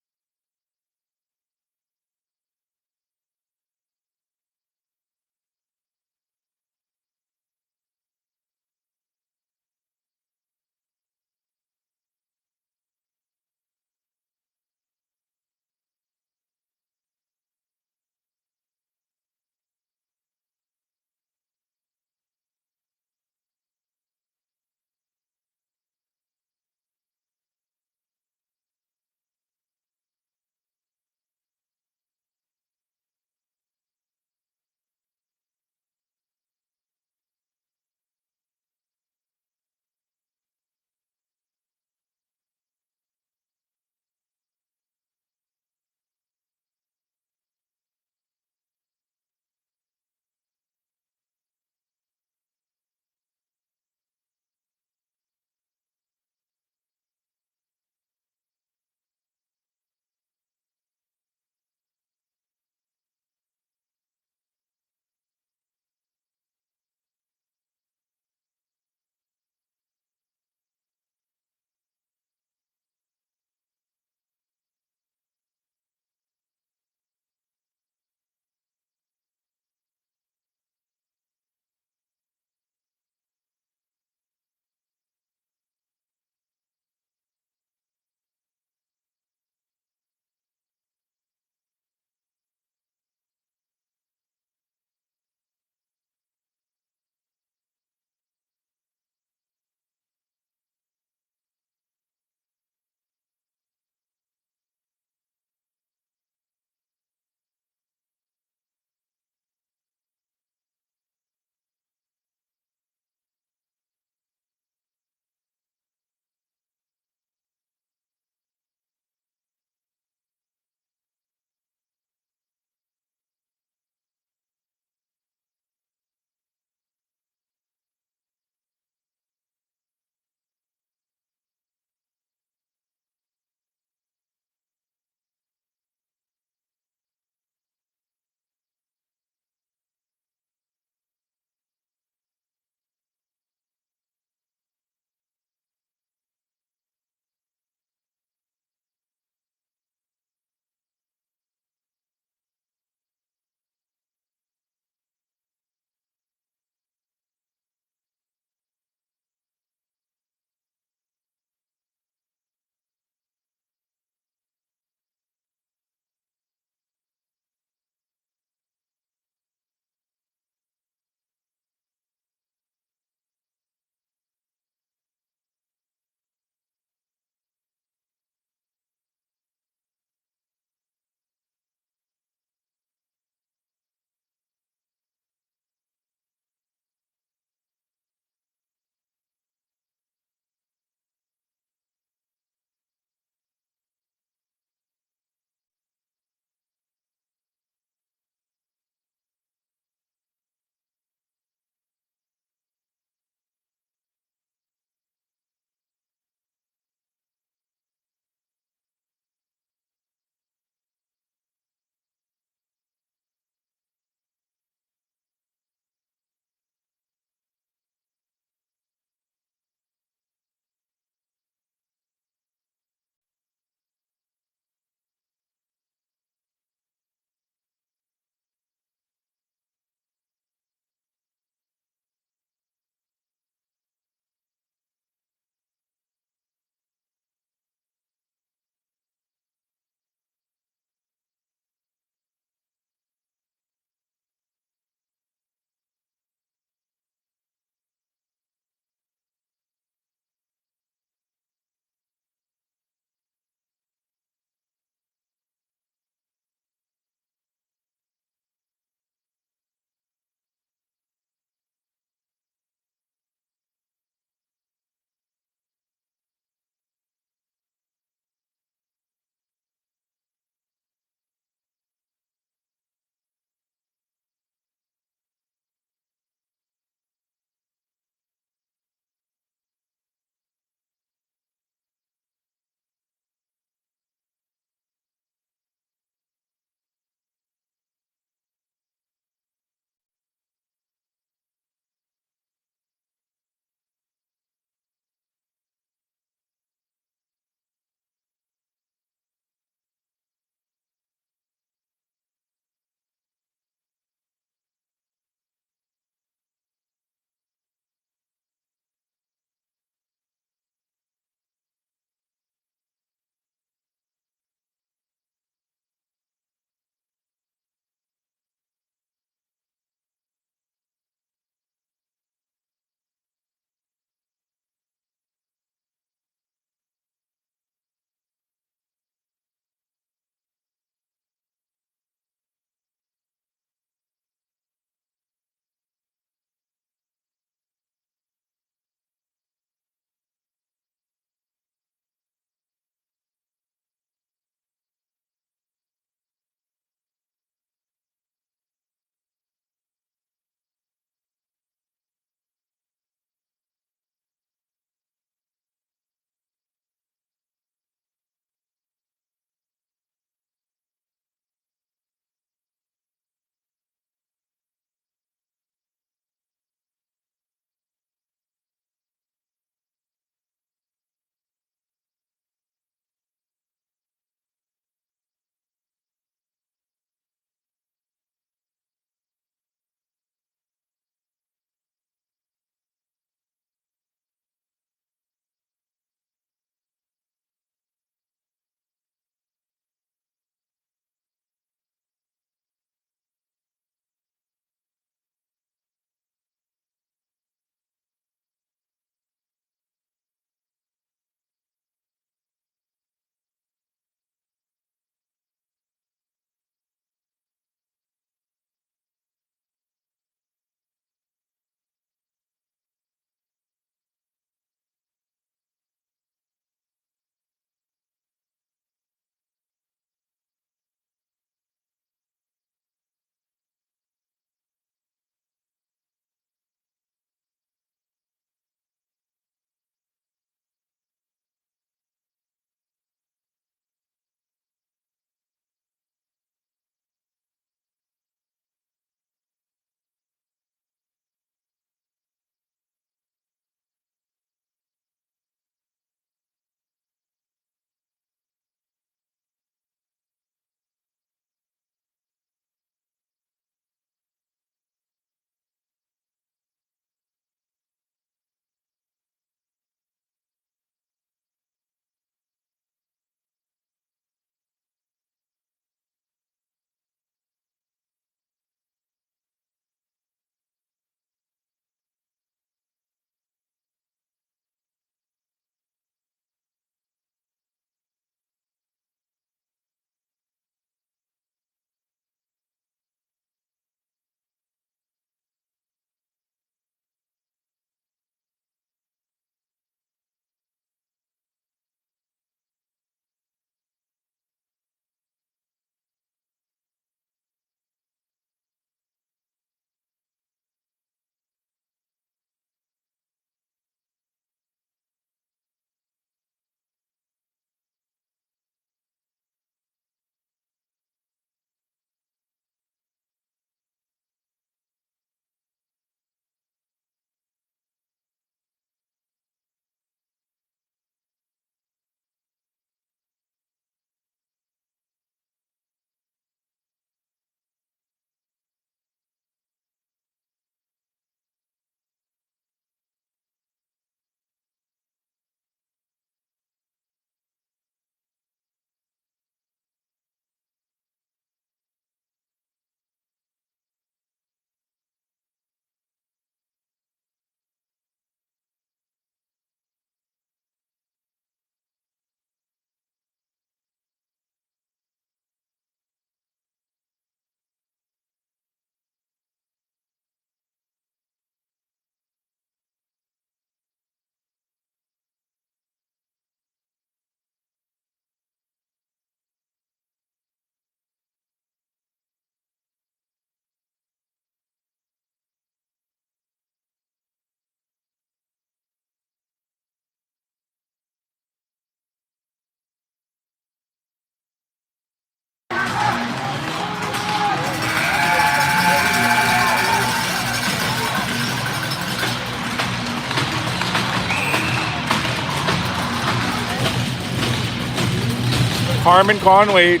Carmen Conway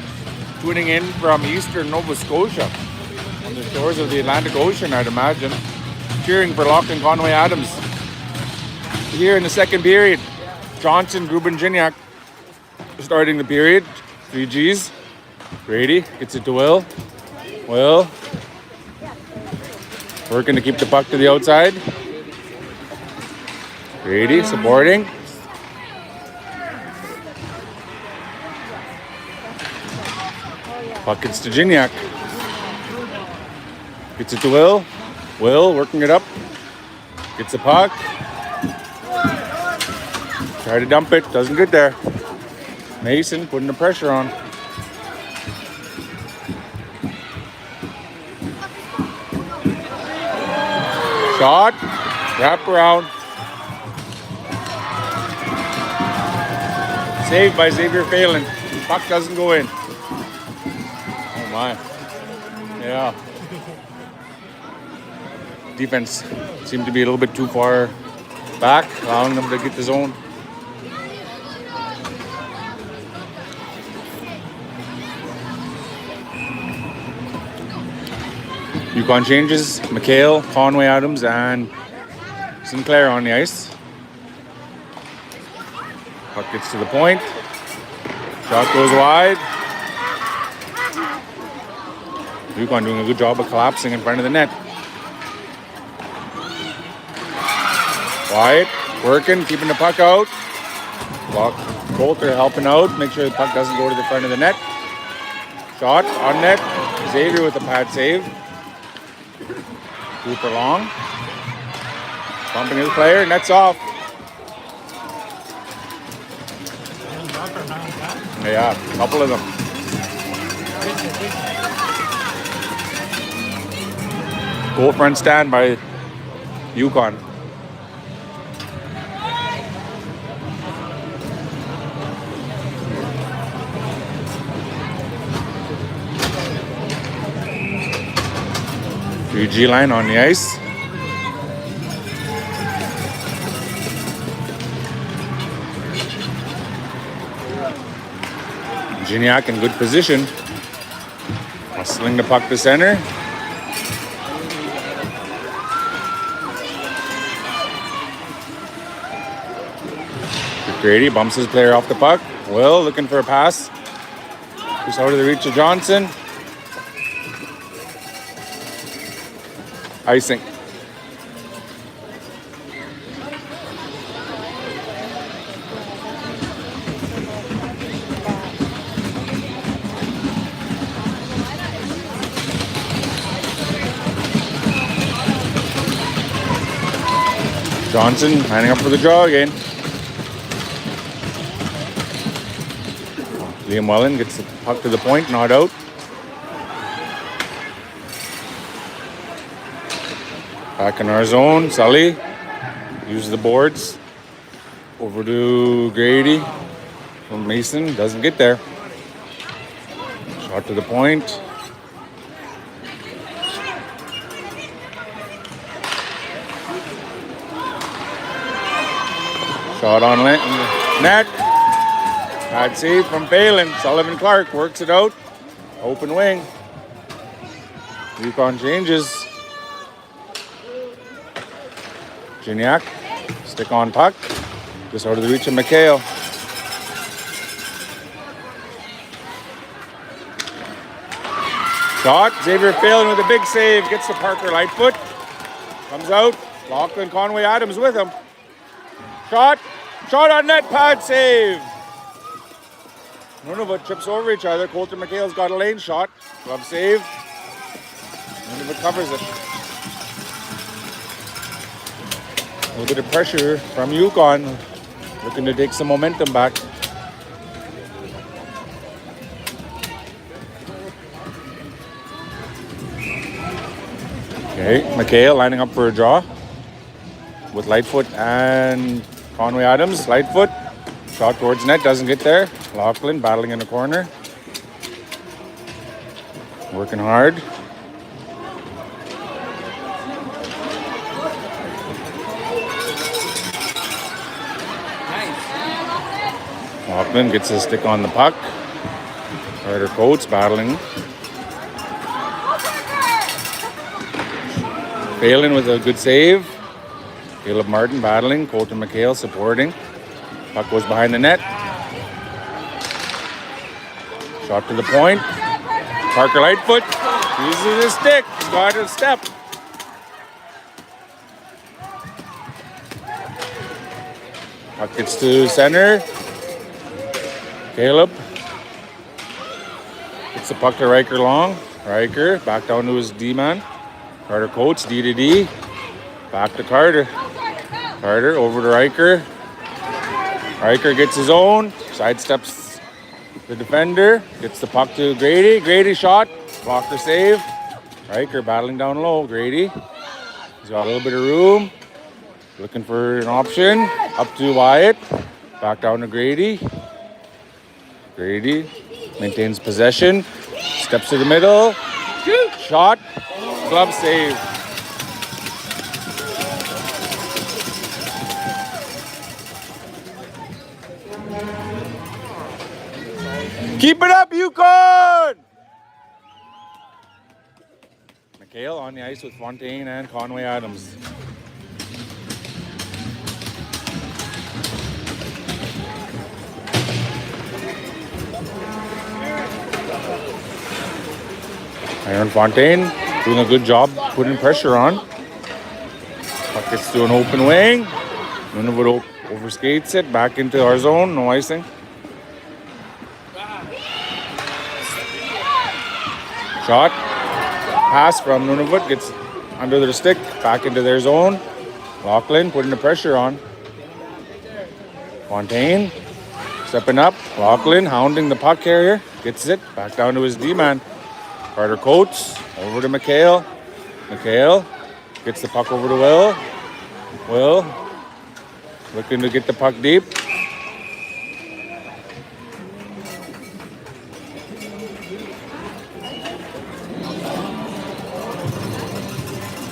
tuning in from eastern Nova Scotia on the shores of the Atlantic Ocean, I'd imagine, cheering for Lachlan Conway Adams. Here in the second period, Johnson, Gruben, Gignac starting the period. 3 Gs. Grady gets it to Will. Will working to keep the puck to the outside. Grady supporting. Puck gets to Gignac. Gets it to Will. Will working it up. Gets the puck. Try to dump it. Doesn't get there. Mason putting the pressure on. Shot. Wrap around. Saved by Xavier Phelan. Puck doesn't go in. Oh my. Yeah. Defense seemed to be a little bit too far back, allowing them to get the zone. Yukon changes. McHale, Conway Adams, and Sinclair on the ice. Puck gets to the point. Shot goes wide. Yukon doing a good job of collapsing in front of the net. Wyatt working, keeping the puck out. Coulter helping out, make sure the puck doesn't go to the front of the net. Shot on net. Xavier with a pad save. Cooper long. Bumping his player, net's off. Yeah, a couple of them. Goal front stand by Yukon. G line on the ice. Gignac in good position. Hustling the puck to center. Grady bumps his player off the puck. Will looking for a pass. Just out of the reach of Johnson. Icing. Johnson lining up for the draw again. Liam Wellen gets the puck to the point, not out. Back in our zone, Sully uses the boards. Over to Grady from Mason, doesn't get there. Shot to the point. Shot on net. Bad save from Phelan. Sullivan Clark works it out. Open wing. Yukon changes. Gignac, stick on puck, just out of the reach of McHale. Shot, Xavier Phelan with a big save, gets to Parker Lightfoot, comes out, Lachlan Conway Adams with him. Shot on net, pad save. Nunavut trips over each other, Coulter McHale's got a lane shot, glove save, Nunavut covers it. A little bit of pressure from Yukon, looking to take some momentum back. Okay, McHale lining up for a draw with Lightfoot and Conway Adams. Lightfoot, shot towards net, doesn't get there. Lachlan battling in the corner. Working hard. Lachlan gets his stick on the puck. Carter Coates battling. Phelan with a good save. Caleb Martin battling. Colton McHale supporting. Puck goes behind the net. Shot to the point. Parker Lightfoot uses his stick. He's got a step. Puck gets to center. Caleb gets the puck to Riker Long. Riker back down to his D-man. Carter Coates, D to D. Back to Carter. Carter over to Riker. Riker gets his own. Sidesteps the defender. Gets the puck to Grady. Grady shot. Blocker save. Riker battling down low. Grady. He's got a little bit of room. Looking for an option. Up to Wyatt. Back down to Grady. Grady maintains possession. Steps to the middle. Shot. Glove save. Keep it up, Yukon! McHale on the ice with Fontaine and Conway Adams. Aaron Fontaine doing a good job putting pressure on. Puck gets to an open wing. Nunavut overskates it back into our zone. No icing. Shot. Pass from Nunavut gets under their stick. Back into their zone. Lachlan putting the pressure on. Fontaine stepping up. Lachlan hounding the puck carrier. Gets it. Back down to his D-man. Carter Coates over to McHale. McHale gets the puck over to Will. Will looking to get the puck deep.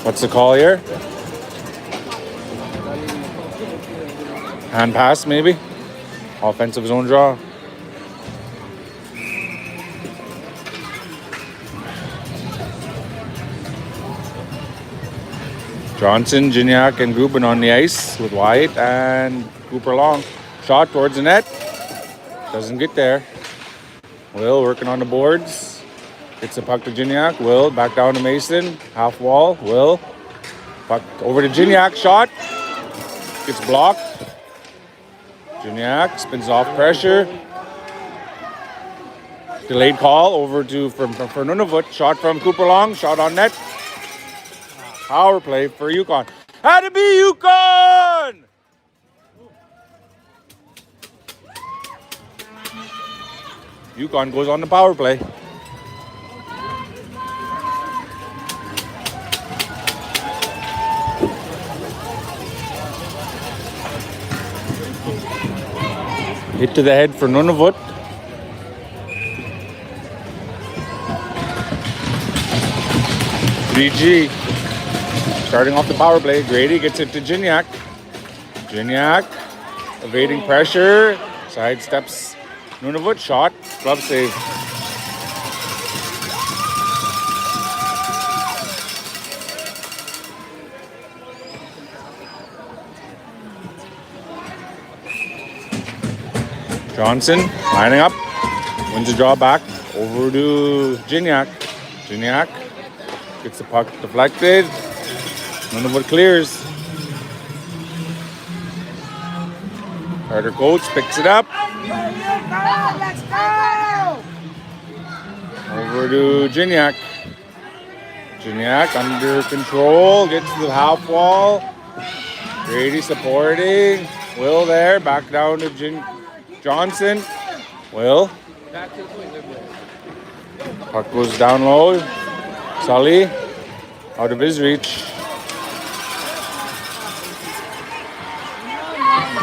What's the call here? Hand pass maybe? Offensive zone draw. Johnson, Gignac, and Grubin on the ice with Wyatt and Cooper Long. Shot towards the net. Doesn't get there. Will working on the boards. Gets the puck to Gignac. Will back down to Mason. Half wall. Will. Puck over to Gignac. Shot. Gets blocked. Gignac spins off pressure. Delayed call over to for Nunavut. Shot from Cooper Long. Shot on net. Power play for Yukon. Had to be Yukon! Yukon goes on the power play. Hit to the head for Nunavut. GG. Starting off the power play, Grady gets it to Gignac. Gignac evading pressure, sidesteps Nunavut, shot, glove save. Johnson lining up, wins the draw back, over to Gignac. Gignac gets the puck deflected. Nunavut clears. Carter Coates picks it up. Let's go! Over to Gignac. Gignac under control. Gets to the half wall. Grady supporting. Will there. Back down to Johnson. Will. Puck goes down low. Sully. Out of his reach.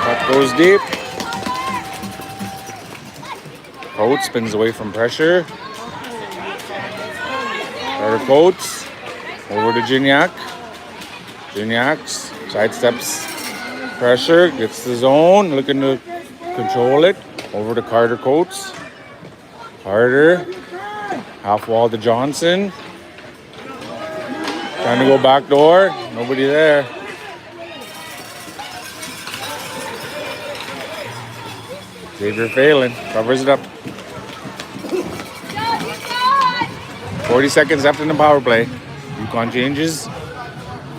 Puck goes deep. Coates spins away from pressure. Carter Coates over to Gignac. Gignac sidesteps pressure, gets the zone, looking to control it. Over to Carter Coates. Carter. Half wall to Johnson. Trying to go back door. Nobody there. Xavier Phelan covers it up. 40 seconds left in the power play. Yukon changes.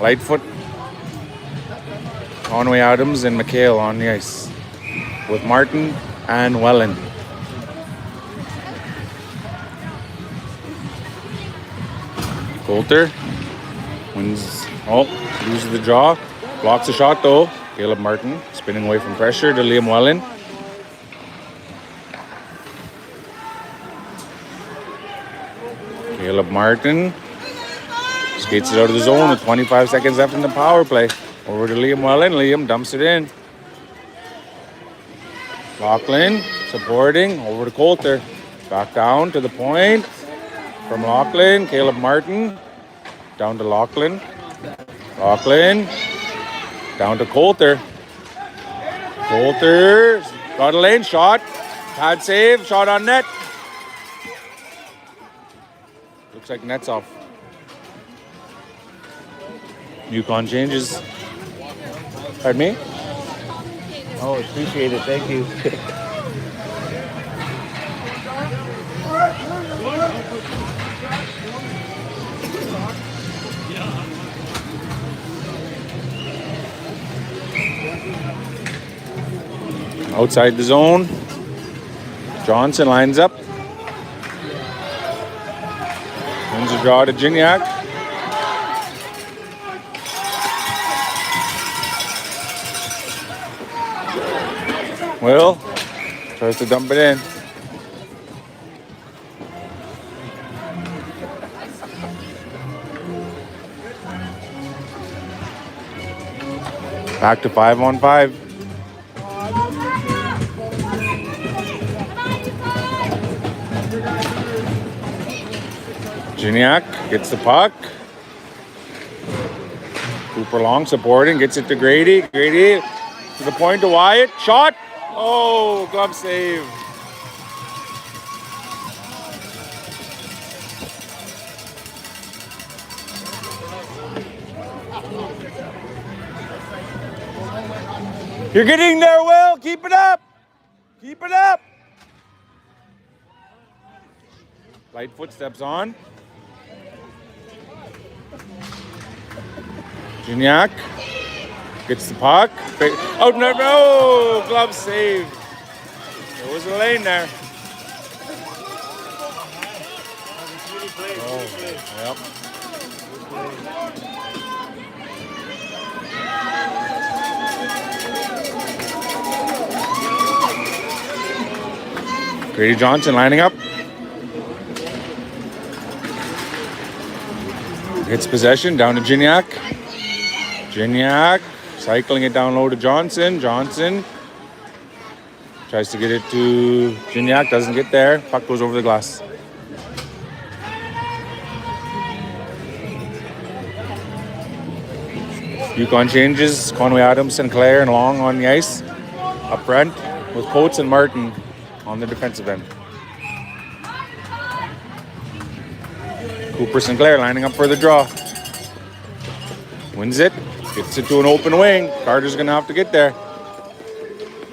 Lightfoot, Conway Adams, and McHale on the ice with Martin and Welland. Coulter wins. Oh, loses the draw. Blocks the shot though. Caleb Martin spinning away from pressure to Liam Welland. Caleb Martin skates it out of the zone with 25 seconds left in the power play. Over to Liam Welland. Liam dumps it in. Lachlan supporting. Over to Coulter. Back down to the point. From Lachlan. Caleb Martin. Down to Lachlan. Lachlan. Down to Coulter. Coulter. Got a lane shot. Pad save. Shot on net. Looks like net's off. Yukon changes. Pardon me? Oh, appreciate it. Thank you. Outside the zone. Johnson lines up. Wins a draw to Gignac. Will tries to dump it in. Back to 5-on-5. Gignac gets the puck. Cooper Long supporting, gets it to Grady. Grady to the point to Wyatt. Shot! Oh, glove save. You're getting there, Will. Keep it up. Keep it up. Light footsteps on. Gignac gets the puck. Oh, no, glove save. There was a lane there. Oh, yep. Grady Johnson lining up. Hits possession down to Gignac. Gignac cycling it down low to Johnson. Johnson tries to get it to Gignac. Doesn't get there. Puck goes over the glass. Yukon changes. Conway Adams, Sinclair, and Long on the ice. Up front with Coates and Martin on the defensive end. Cooper Sinclair lining up for the draw. Wins it. Gets it to an open wing. Carter's going to have to get there.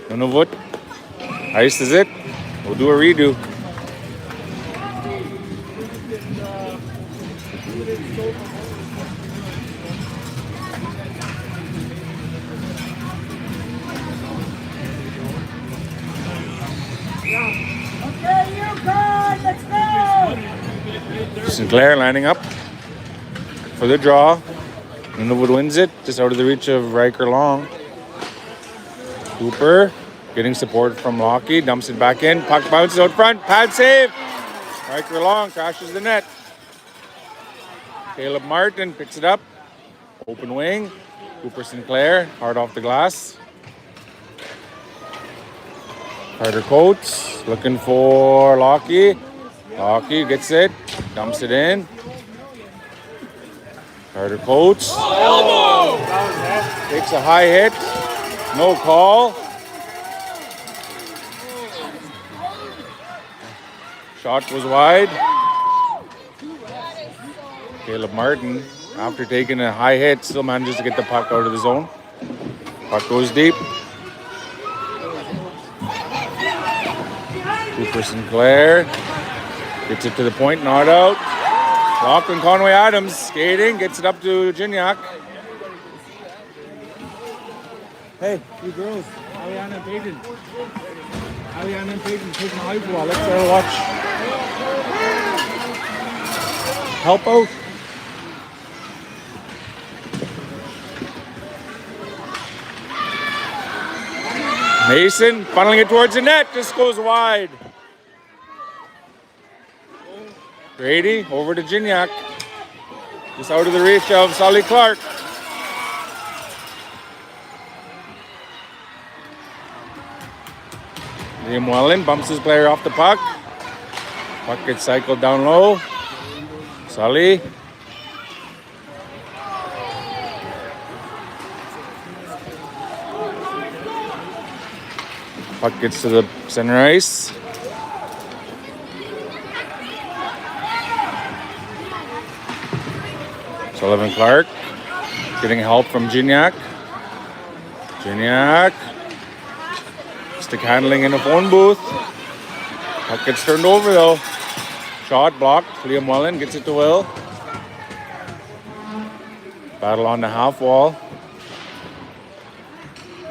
Nunavut ices it. We'll do a redo. Okay, Yukon, let's go! Sinclair lining up for the draw. Nunavut wins it, just out of the reach of Riker Long. Cooper getting support from Lockie, dumps it back in. Puck bounces out front, pad save. Riker Long crashes the net. Caleb Martin picks it up. Open wing. Cooper Sinclair, hard off the glass. Carter Coates looking for Lockie. Lockie gets it, dumps it in. Carter Coates takes a high hit, no call. Shot was wide. Caleb Martin, after taking a high hit, still manages to get the puck out of the zone. Puck goes deep. Cooper Sinclair gets it to the point, not out. Lachlan Conway Adams skating, gets it up to Gignac. Hey, you girls, Aliana and Peyton. Aliana and Peyton taking a high ball. Let's watch. Help out. Mason funneling it towards the net, just goes wide. Grady over to Gignac. Just out of the reach of Sully Clark. Liam Wellen bumps his player off the puck. Puck gets cycled down low. Sully. Puck gets to the center ice. Sullivan Clark getting help from Gignac. Gignac. Stick handling in a phone booth. Puck gets turned over though. Shot blocked. Liam Wellen gets it to Will. Battle on the half wall.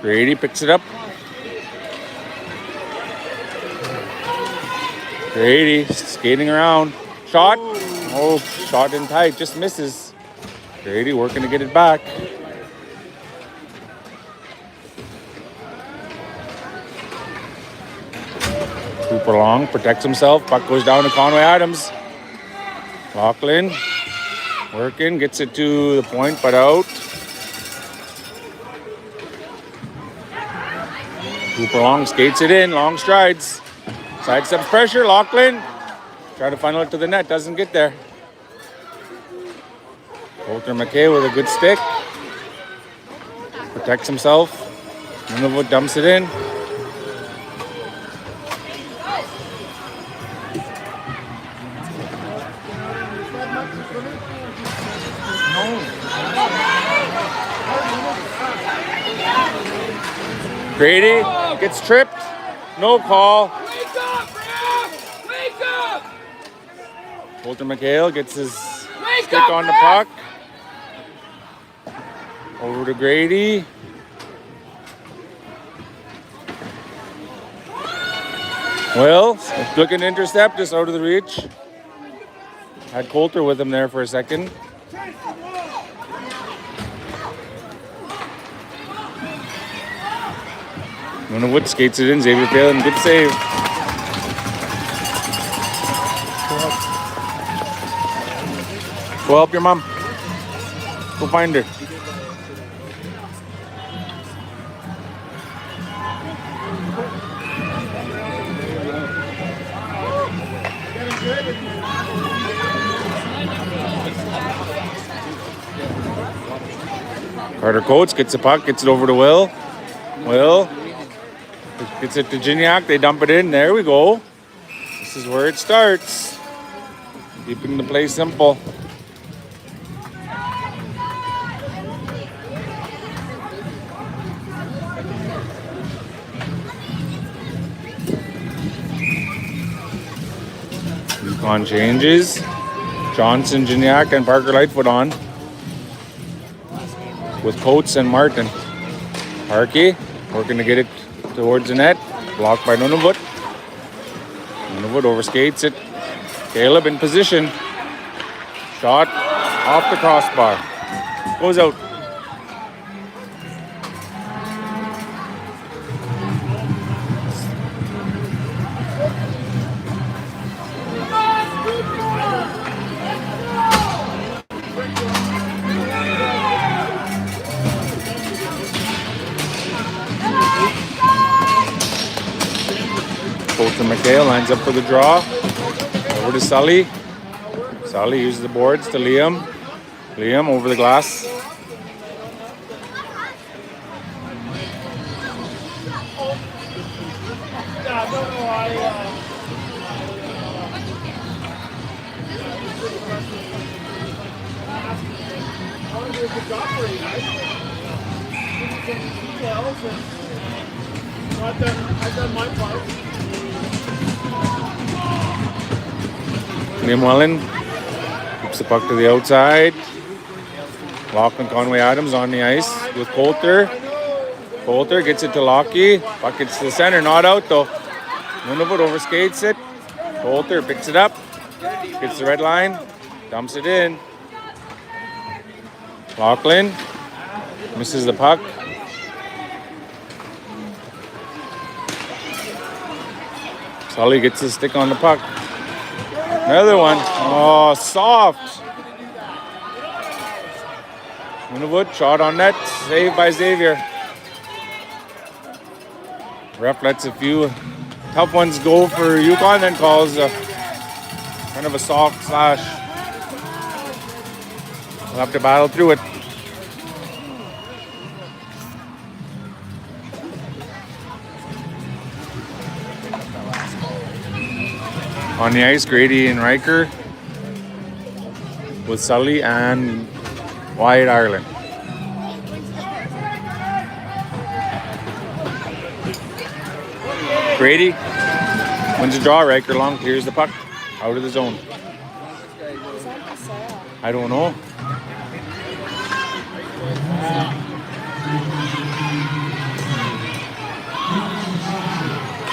Grady picks it up. Grady skating around. Shot. Oh, shot in tight. Just misses. Grady working to get it back. Cooper Long protects himself. Puck goes down to Conway Adams. Lachlan working. Gets it to the point, but out. Cooper Long skates it in. Long strides. Sidesteps pressure, Lachlan. Try to funnel it to the net, doesn't get there. Coulter McKay with a good stick. Protects himself. Nunavut dumps it in. Grady gets tripped. No call. Coulter McHale gets his stick on the puck. Over to Grady. Well, looking to intercept, just out of the reach. Had Coulter with him there for a second. Nunavut skates it in. Xavier Phelan, good save. Go help your mom. Go find her. Carter Coates gets the puck, gets it over to Will. Will gets it to Gignac. They dump it in. There we go. This is where it starts. Keeping the play simple. Yukon changes. Johnson, Gignac, and Parker Lightfoot on. With Coates and Martin. Harkey working to get it towards the net. Blocked by Nunavut. Nunavut overskates it. Caleb in position. Shot off the crossbar. Goes out. Coulter McHale lines up for the draw. Over to Sully. Sully uses the boards to Liam. Liam over the glass. I've done my part. Liam Wellen keeps the puck to the outside. Lachlan Conway Adams on the ice with Coulter. Coulter gets it to Lockie. Puck gets to the center, not out though. Nunavut overskates it. Coulter picks it up. Gets the red line. Dumps it in. Lachlan misses the puck. Sully gets his stick on the puck. Another one. Oh, soft. Nunavut shot on net. Saved by Xavier. Ref lets a few tough ones go for Yukon, then calls kind of a soft slash. We'll have to battle through it. On the ice, Grady and Riker with Sully and Wyatt Ireland. Grady wins a draw. Riker long clears the puck out of the zone. I don't know.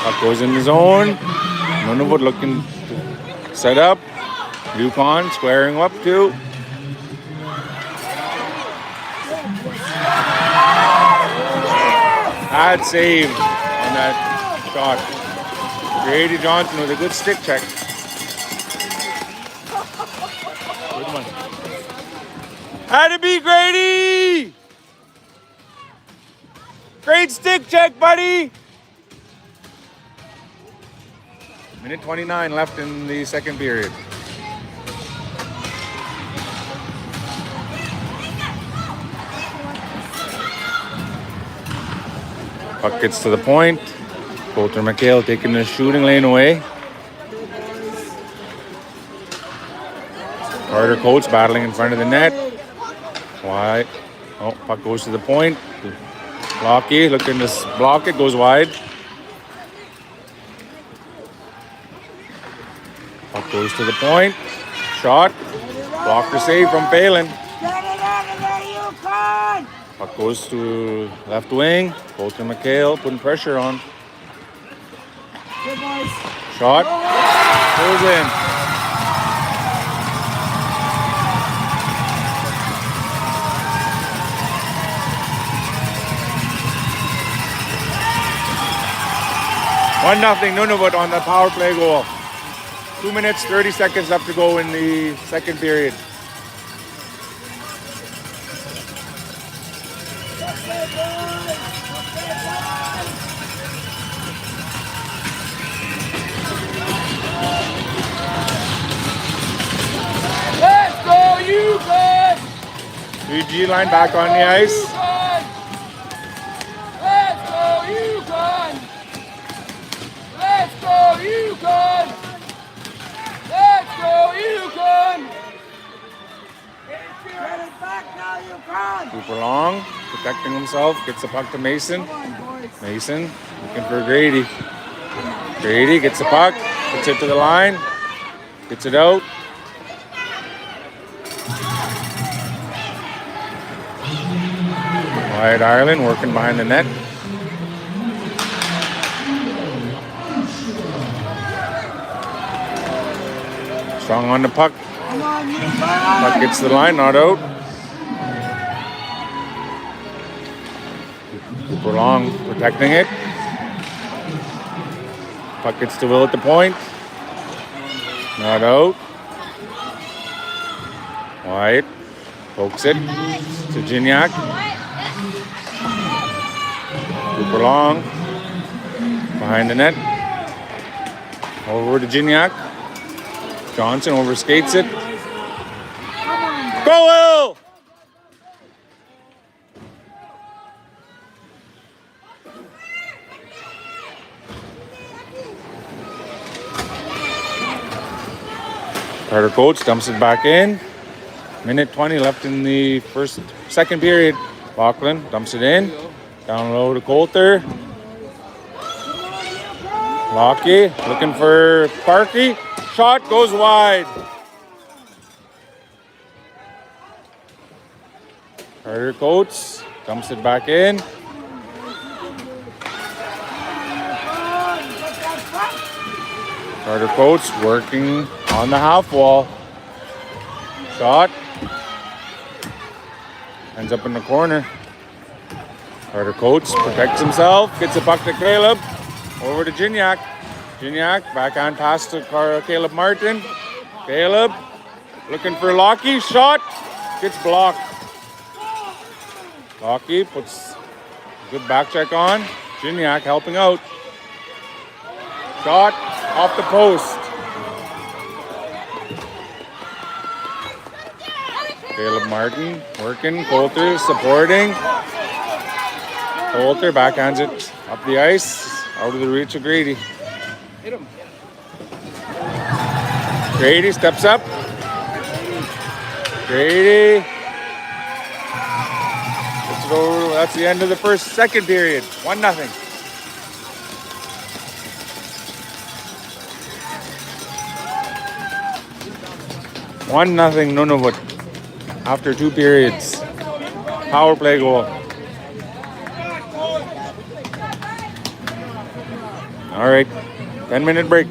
Puck goes in the zone. Nunavut looking to set up. Yukon squaring up too. Bad save on that shot. Grady Johnson with a good stick check. Good one. Had to be Grady! Great stick check, buddy! Minute 29 left in the second period. Puck gets to the point. Coulter McHale taking the shooting lane away. Carter Coates battling in front of the net. Wide. Oh, puck goes to the point. Lockie looking to block it, goes wide. Puck goes to the point. Shot. Blocker save from Phelan. Get it out of there, Yukon! Puck goes to left wing. Coulter McHale putting pressure on. Good boys. Shot. Goes in. One nothing Nunavut on the power play goal. 2 minutes, 30 seconds left to go in the second period. Let's go, Yukon! 3G line back on the ice. Let's go, Yukon! Let's go, Yukon! Let's go, Yukon! Get it back now, Yukon! Super long, protecting himself, gets the puck to Mason. Come on, boys. Mason looking for Grady. Grady gets the puck, puts it to the line, gets it out. Wyatt Ireland working behind the net. Strong on the puck. Come on, Yukon! Puck gets to the line, not out. Super long, protecting it. Puck gets to Will at the point. Not out. Wyatt pokes it to Gignac. Super long. Behind the net. Over to Gignac. Johnson overskates it. Go, Will! Carter Coates dumps it back in. Minute 20 left in the second period. Lachlan dumps it in. Down low to Coulter. Lockie looking for Parkey. Shot goes wide. Carter Coates dumps it back in. Carter Coates working on the half wall. Shot. Ends up in the corner. Carter Coates protects himself. Gets a puck to Caleb. Over to Gignac. Gignac backhand pass to Caleb Martin. Caleb looking for Lockie. Shot. Gets blocked. Lockie puts a good back check on. Gignac helping out. Shot off the post. Caleb Martin working. Coulter supporting. Coulter backhands it up the ice. Out of the reach of Grady. Grady steps up. Grady. Gets it over. That's the end of the second period. 1-0. Nunavut after 2 periods. Power play goal. All right, 10-minute break.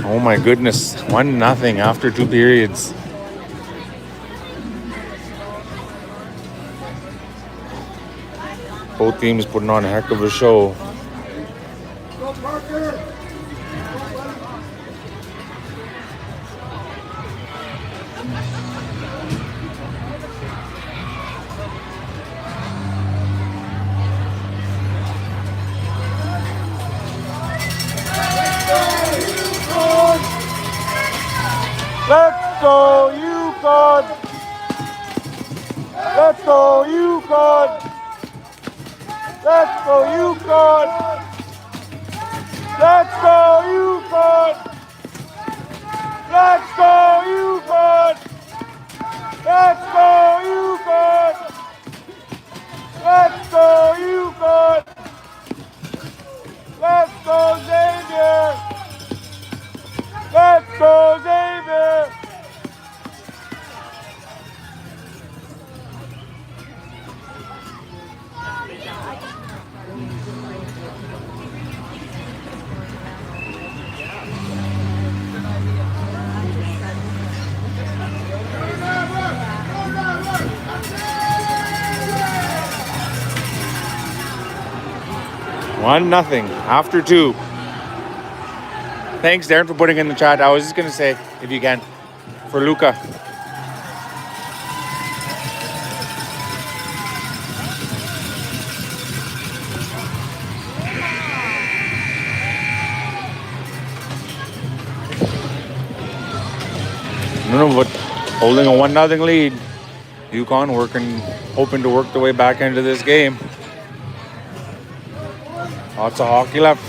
Oh my goodness. 1-0 after 2 periods. Both teams putting on a heck of a show. Let's go, Yukon! Let's go, Yukon! Let's go, Yukon! Let's go, Yukon! Let's go, Yukon! Let's go, Yukon! Let's go, Yukon! Let's go, Xavier! Let's go, Xavier! One nothing after 2. Thanks, Darren, for putting in the chat. I was just going to say, if you can, for Luca. Nunavut holding a 1-0 lead. Yukon hoping to work their way back into this game. Lots of hockey left.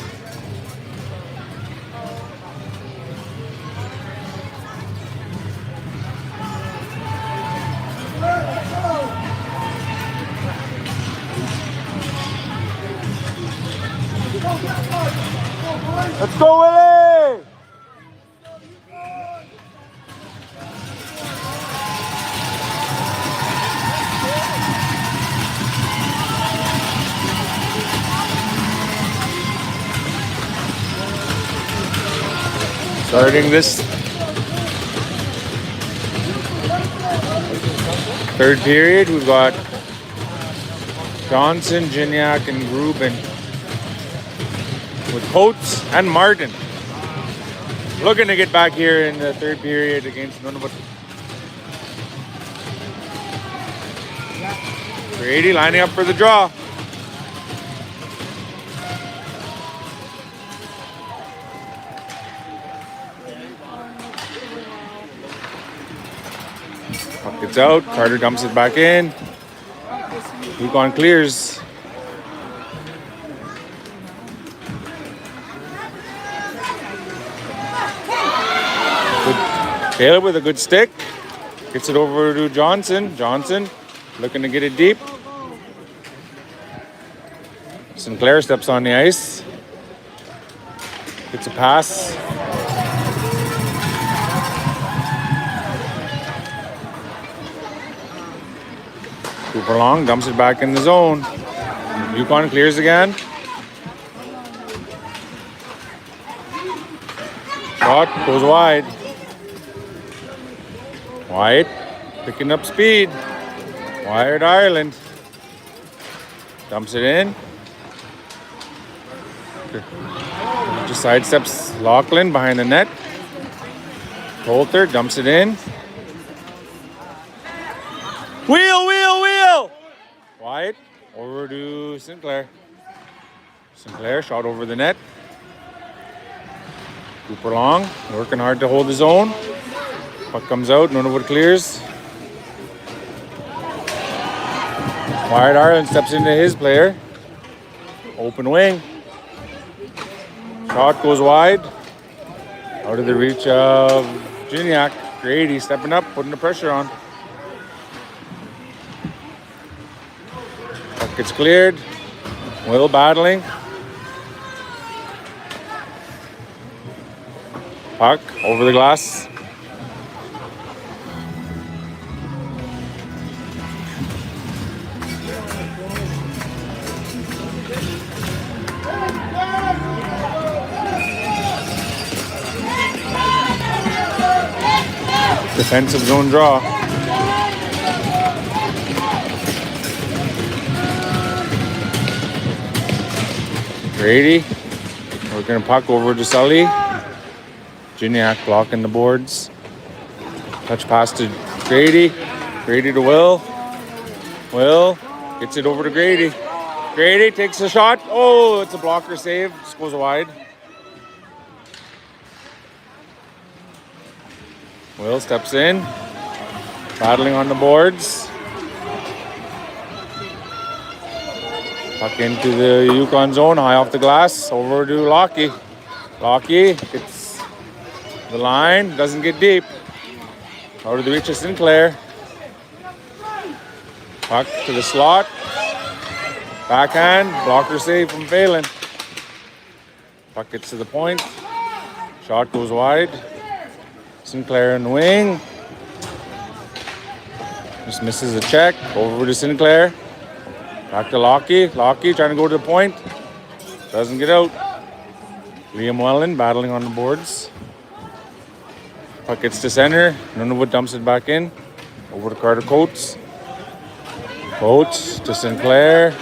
Let's go, Willie! Starting this third period, we've got Johnson, Gignac, and Rubin with Coates and Martin looking to get back here in the third period against Nunavut. Grady lining up for the draw. Puck gets out, Carter dumps it back in. Yukon clears. Taylor with a good stick. Gets it over to Johnson. Johnson looking to get it deep. Sinclair steps on the ice. Gets a pass. Cooper Long dumps it back in the zone. Yukon clears again. Shot goes wide. Wyatt picking up speed. Wyatt Ireland dumps it in. Just sidesteps Lachlan behind the net. Coulter dumps it in. Wheel! Wyatt over to Sinclair. Sinclair shot over the net. Cooper Long working hard to hold his own. Puck comes out, Nunavut clears. Wyatt Ireland steps into his player. Open wing. Shot goes wide. Out of the reach of Gignac. Grady stepping up, putting the pressure on. Puck gets cleared. Will battling. Puck over the glass. Defensive zone draw. Grady working a puck over to Sully. Gignac blocking the boards. Touch pass to Grady. Grady to Will. Will gets it over to Grady. Grady takes a shot. Oh, it's a blocker save. Just goes wide. Will steps in. Battling on the boards. Puck into the Yukon zone. High off the glass. Over to Lockie. Lockie gets the line. Doesn't get deep. Out of the reach of Sinclair. Puck to the slot. Backhand. Blocker save from Phelan. Puck gets to the point. Shot goes wide. Sinclair in the wing. Just misses a check. Over to Sinclair. Back to Lockie. Lockie trying to go to the point. Doesn't get out. Liam Wellen battling on the boards. Puck gets to center. Nunavut dumps it back in. Over to Carter Coates. Coates to Sinclair.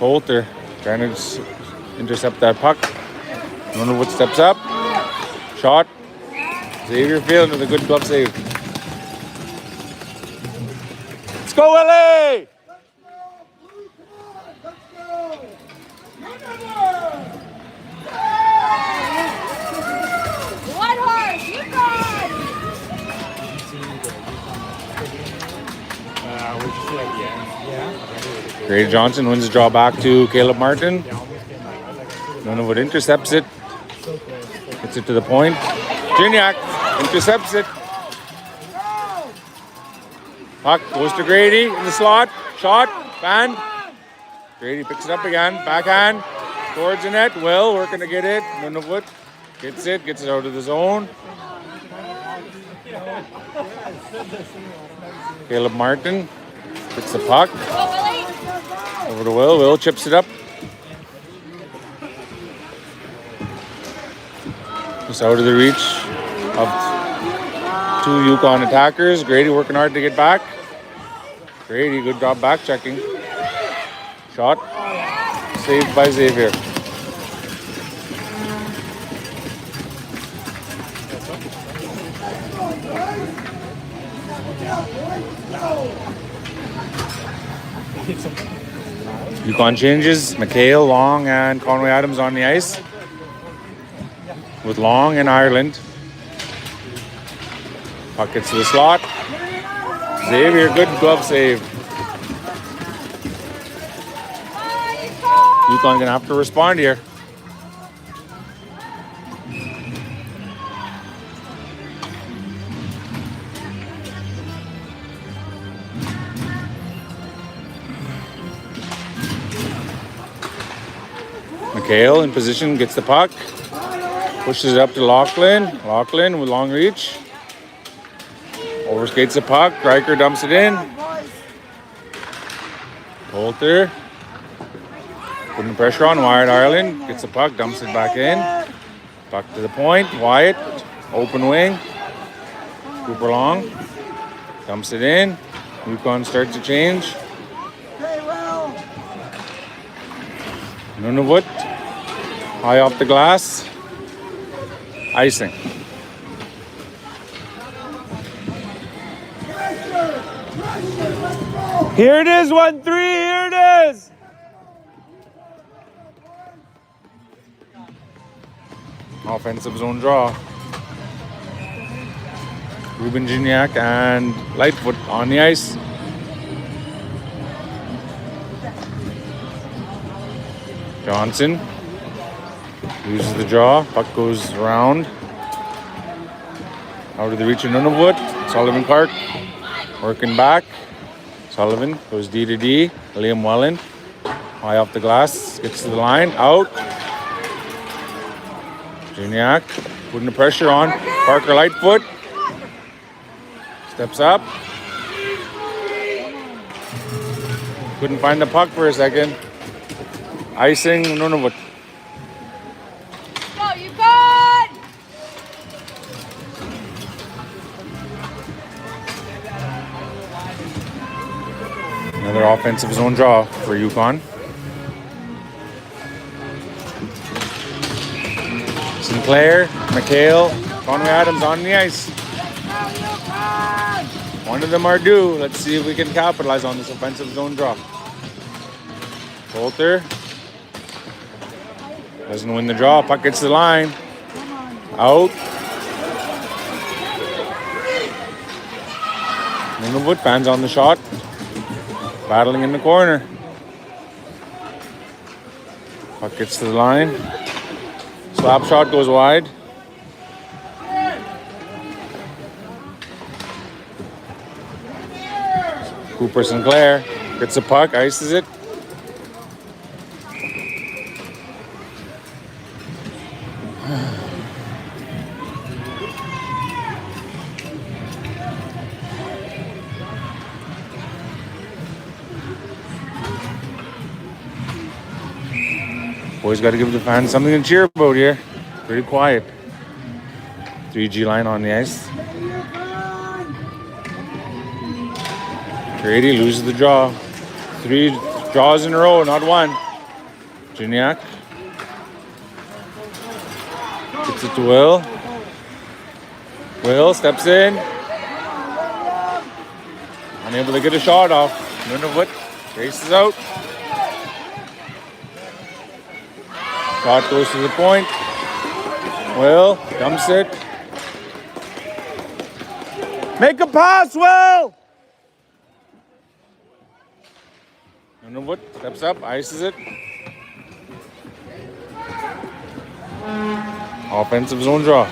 Coulter trying to intercept that puck. Nunavut steps up. Shot. Xavier Field with a good glove save. Let's go, LA! One horse, Yukon! Grady Johnson wins the draw back to Caleb Martin. Nunavut intercepts it. Gets it to the point. Gignac intercepts it. Puck goes to Grady in the slot. Shot. Banned. Grady picks it up again. Backhand. Towards the net. Will working to get it. Nunavut gets it. Gets it out of the zone. Caleb Martin gets the puck. Over to Will. Will chips it up. Just out of the reach of two Yukon attackers. Grady working hard to get back. Grady, good job back checking. Shot. Saved by Xavier. Yukon changes. McHale, Long, and Conway Adams on the ice. With Long in Ireland. Puck gets to the slot. Xavier, good glove save. Yukon gonna have to respond here. McHale in position, gets the puck. Pushes it up to Lachlan. Lachlan with long reach. Overskates the puck. Riker dumps it in. Coulter. Putting pressure on Wyatt Ireland. Gets the puck. Dumps it back in. Puck to the point. Wyatt. Open wing. Cooper Long. Dumps it in. Yukon starts to change. Nunavut. High off the glass. Icing. Here it is, 1-3, here it is! Offensive zone draw. Ruben Gignac and Lightfoot on the ice. Johnson uses the draw. Puck goes around. Out of the reach of Nunavut. Sullivan Clark working back. Sullivan goes D to D. Liam Wellen. High off the glass. Gets to the line. Out. Gignac putting the pressure on. Parker Lightfoot. Steps up. Couldn't find the puck for a second. Icing Nunavut. Go, Yukon! Another offensive zone draw for Yukon. Sinclair, McHale, Conway Adams on the ice. One of them are due. Let's see if we can capitalize on this offensive zone draw. Coulter doesn't win the draw. Puck gets to the line. Out. Nunavut fans on the shot. Battling in the corner. Puck gets to the line. Slap shot goes wide. Cooper Sinclair gets the puck, ices it. Boys got to give the fans something to cheer about here. Pretty quiet. 3G line on the ice. Grady loses the draw. 3 draws in a row, not one. Gignac gets it to Will. Will steps in. Unable to get a shot off. Nunavut races out. Shot goes to the point. Will dumps it. Make a pass, Will! Nunavut steps up, ices it. Offensive zone draw.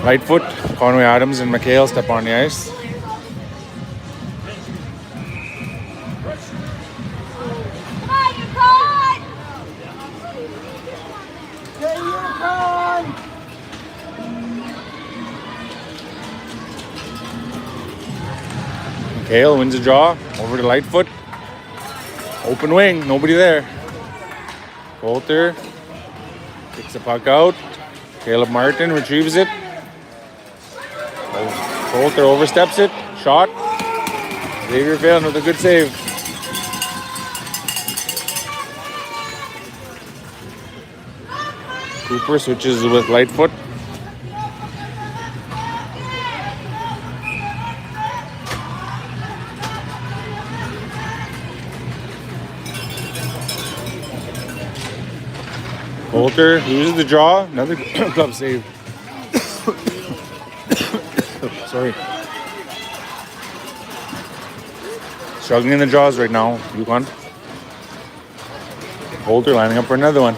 Right foot, Conway Adams and McHale step on the ice. Hale wins the draw, over to Lightfoot. Open wing, nobody there. Coulter kicks the puck out. Caleb Martin retrieves it. Coulter oversteps it. Shot. Xavier Phelan with a good save. Cooper switches with Lightfoot. Coulter loses the draw. Another glove save. Sorry. Struggling in the draws right now, Yukon. Coulter lining up for another one.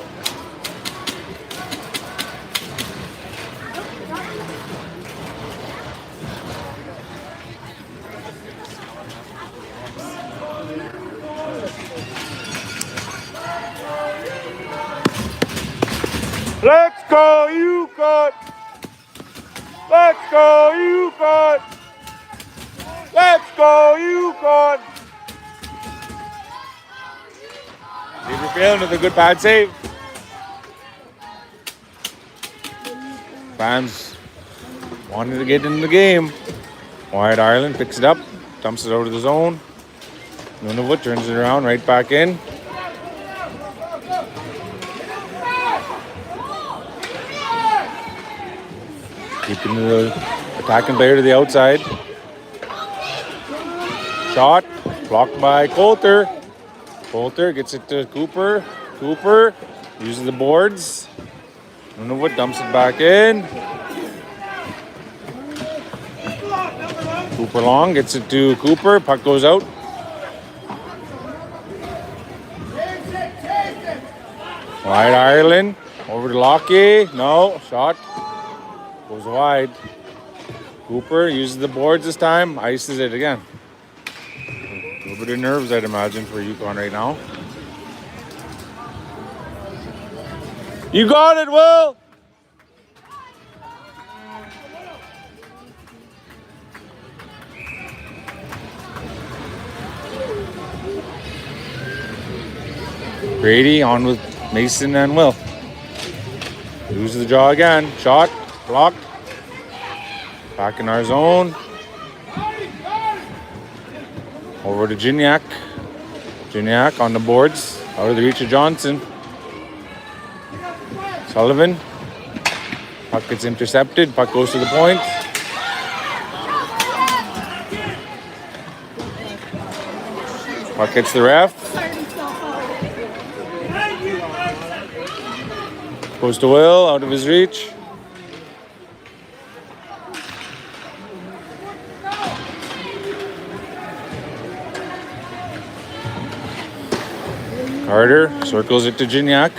Let's go, Yukon! Let's go, Yukon! Let's go, Yukon! Xavier Phelan with a good pad save. Fans wanted to get in the game. Wyatt Ireland picks it up, dumps it out of the zone. Nunavut turns it around, right back in. Keeping the attacking player to the outside. Shot blocked by Coulter. Coulter gets it to Cooper. Cooper uses the boards. Nunavut dumps it back in. Cooper long gets it to Cooper. Puck goes out. Wide Ireland over to Lockie. No shot. Goes wide. Cooper uses the boards this time. Ices it again. A little bit of nerves, I'd imagine, for Yukon right now. You got it, Will! Grady on with Mason and Will. Loses the draw again. Shot. Blocked. Back in our zone. Over to Gignac. Gignac on the boards. Out of the reach of Johnson. Sullivan. Puck gets intercepted. Puck goes to the point. Puck hits the ref. Goes to Will, out of his reach. Carter circles it to Gignac.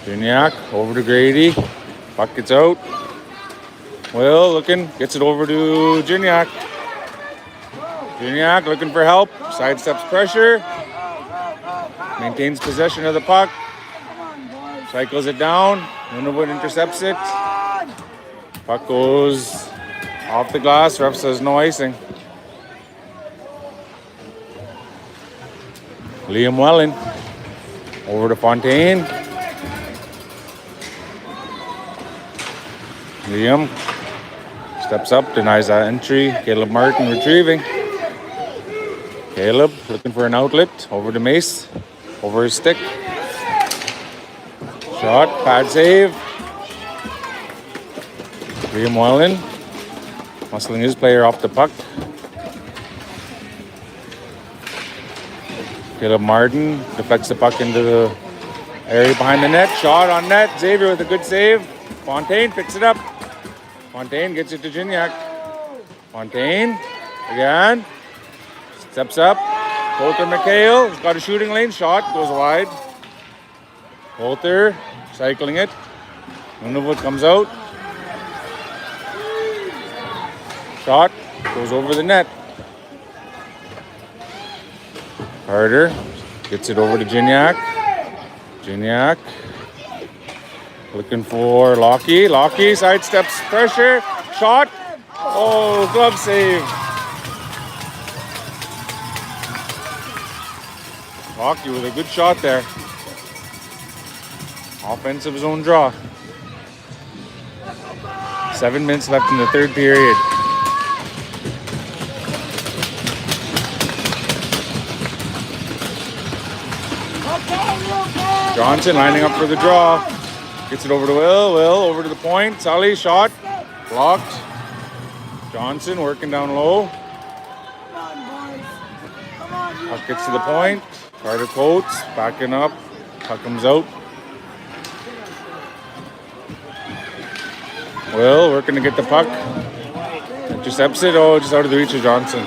Gignac over to Grady. Puck gets out. Will looking, gets it over to Gignac. Gignac looking for help. Sidesteps pressure. Maintains possession of the puck. Cycles it down. Nunavut intercepts it. Puck goes off the glass. Ref says no icing. Liam Wellen over to Fontaine. Liam steps up, denies that entry. Caleb Martin retrieving. Caleb looking for an outlet. Over to Mace. Over his stick. Shot, pad save. Liam Wellen muscling his player off the puck. Caleb Martin deflects the puck into the area behind the net. Shot on net. Xavier with a good save. Fontaine picks it up. Fontaine gets it to Gignac. Fontaine again. Steps up. Coulter McHale has got a shooting lane. Shot goes wide. Coulter cycling it. Nunavut comes out. Shot goes over the net. Carter gets it over to Gignac. Gignac looking for Lockie. Lockie sidesteps pressure. Shot. Oh, glove save. Lockie with a good shot there. Offensive zone draw. 7 minutes left in the third period. Johnson lining up for the draw. Gets it over to Will. Will over to the point. Sully shot. Blocked. Johnson working down low. Puck gets to the point. Carter Coates backing up. Puck comes out. Will working to get the puck. Intercepts it. Oh, just out of the reach of Johnson.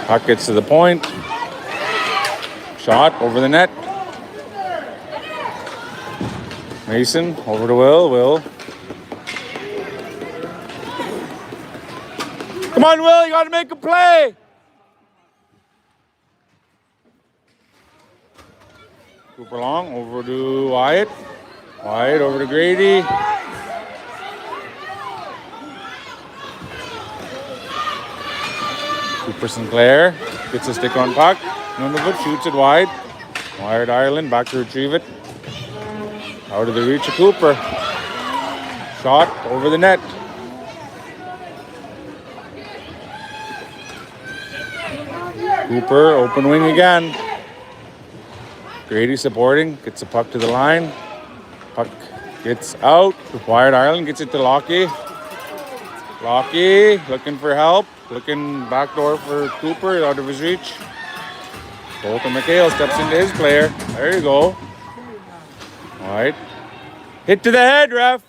Puck gets to the point. Shot over the net. Mason over to Will. Will. Come on, Will, you got to make a play. Cooper Long over to Wyatt. Wyatt over to Grady. Cooper Sinclair gets a stick on puck. Nunavut shoots it wide. Wired Ireland back to retrieve it. Out of the reach of Cooper. Shot over the net. Cooper open wing again. Grady supporting, gets the puck to the line. Puck gets out. Wired Ireland gets it to Lockie. Lockie looking for help. Looking backdoor for Cooper, out of his reach. Coulter McHale steps into his player. There you go. All right. Hit to the head, ref.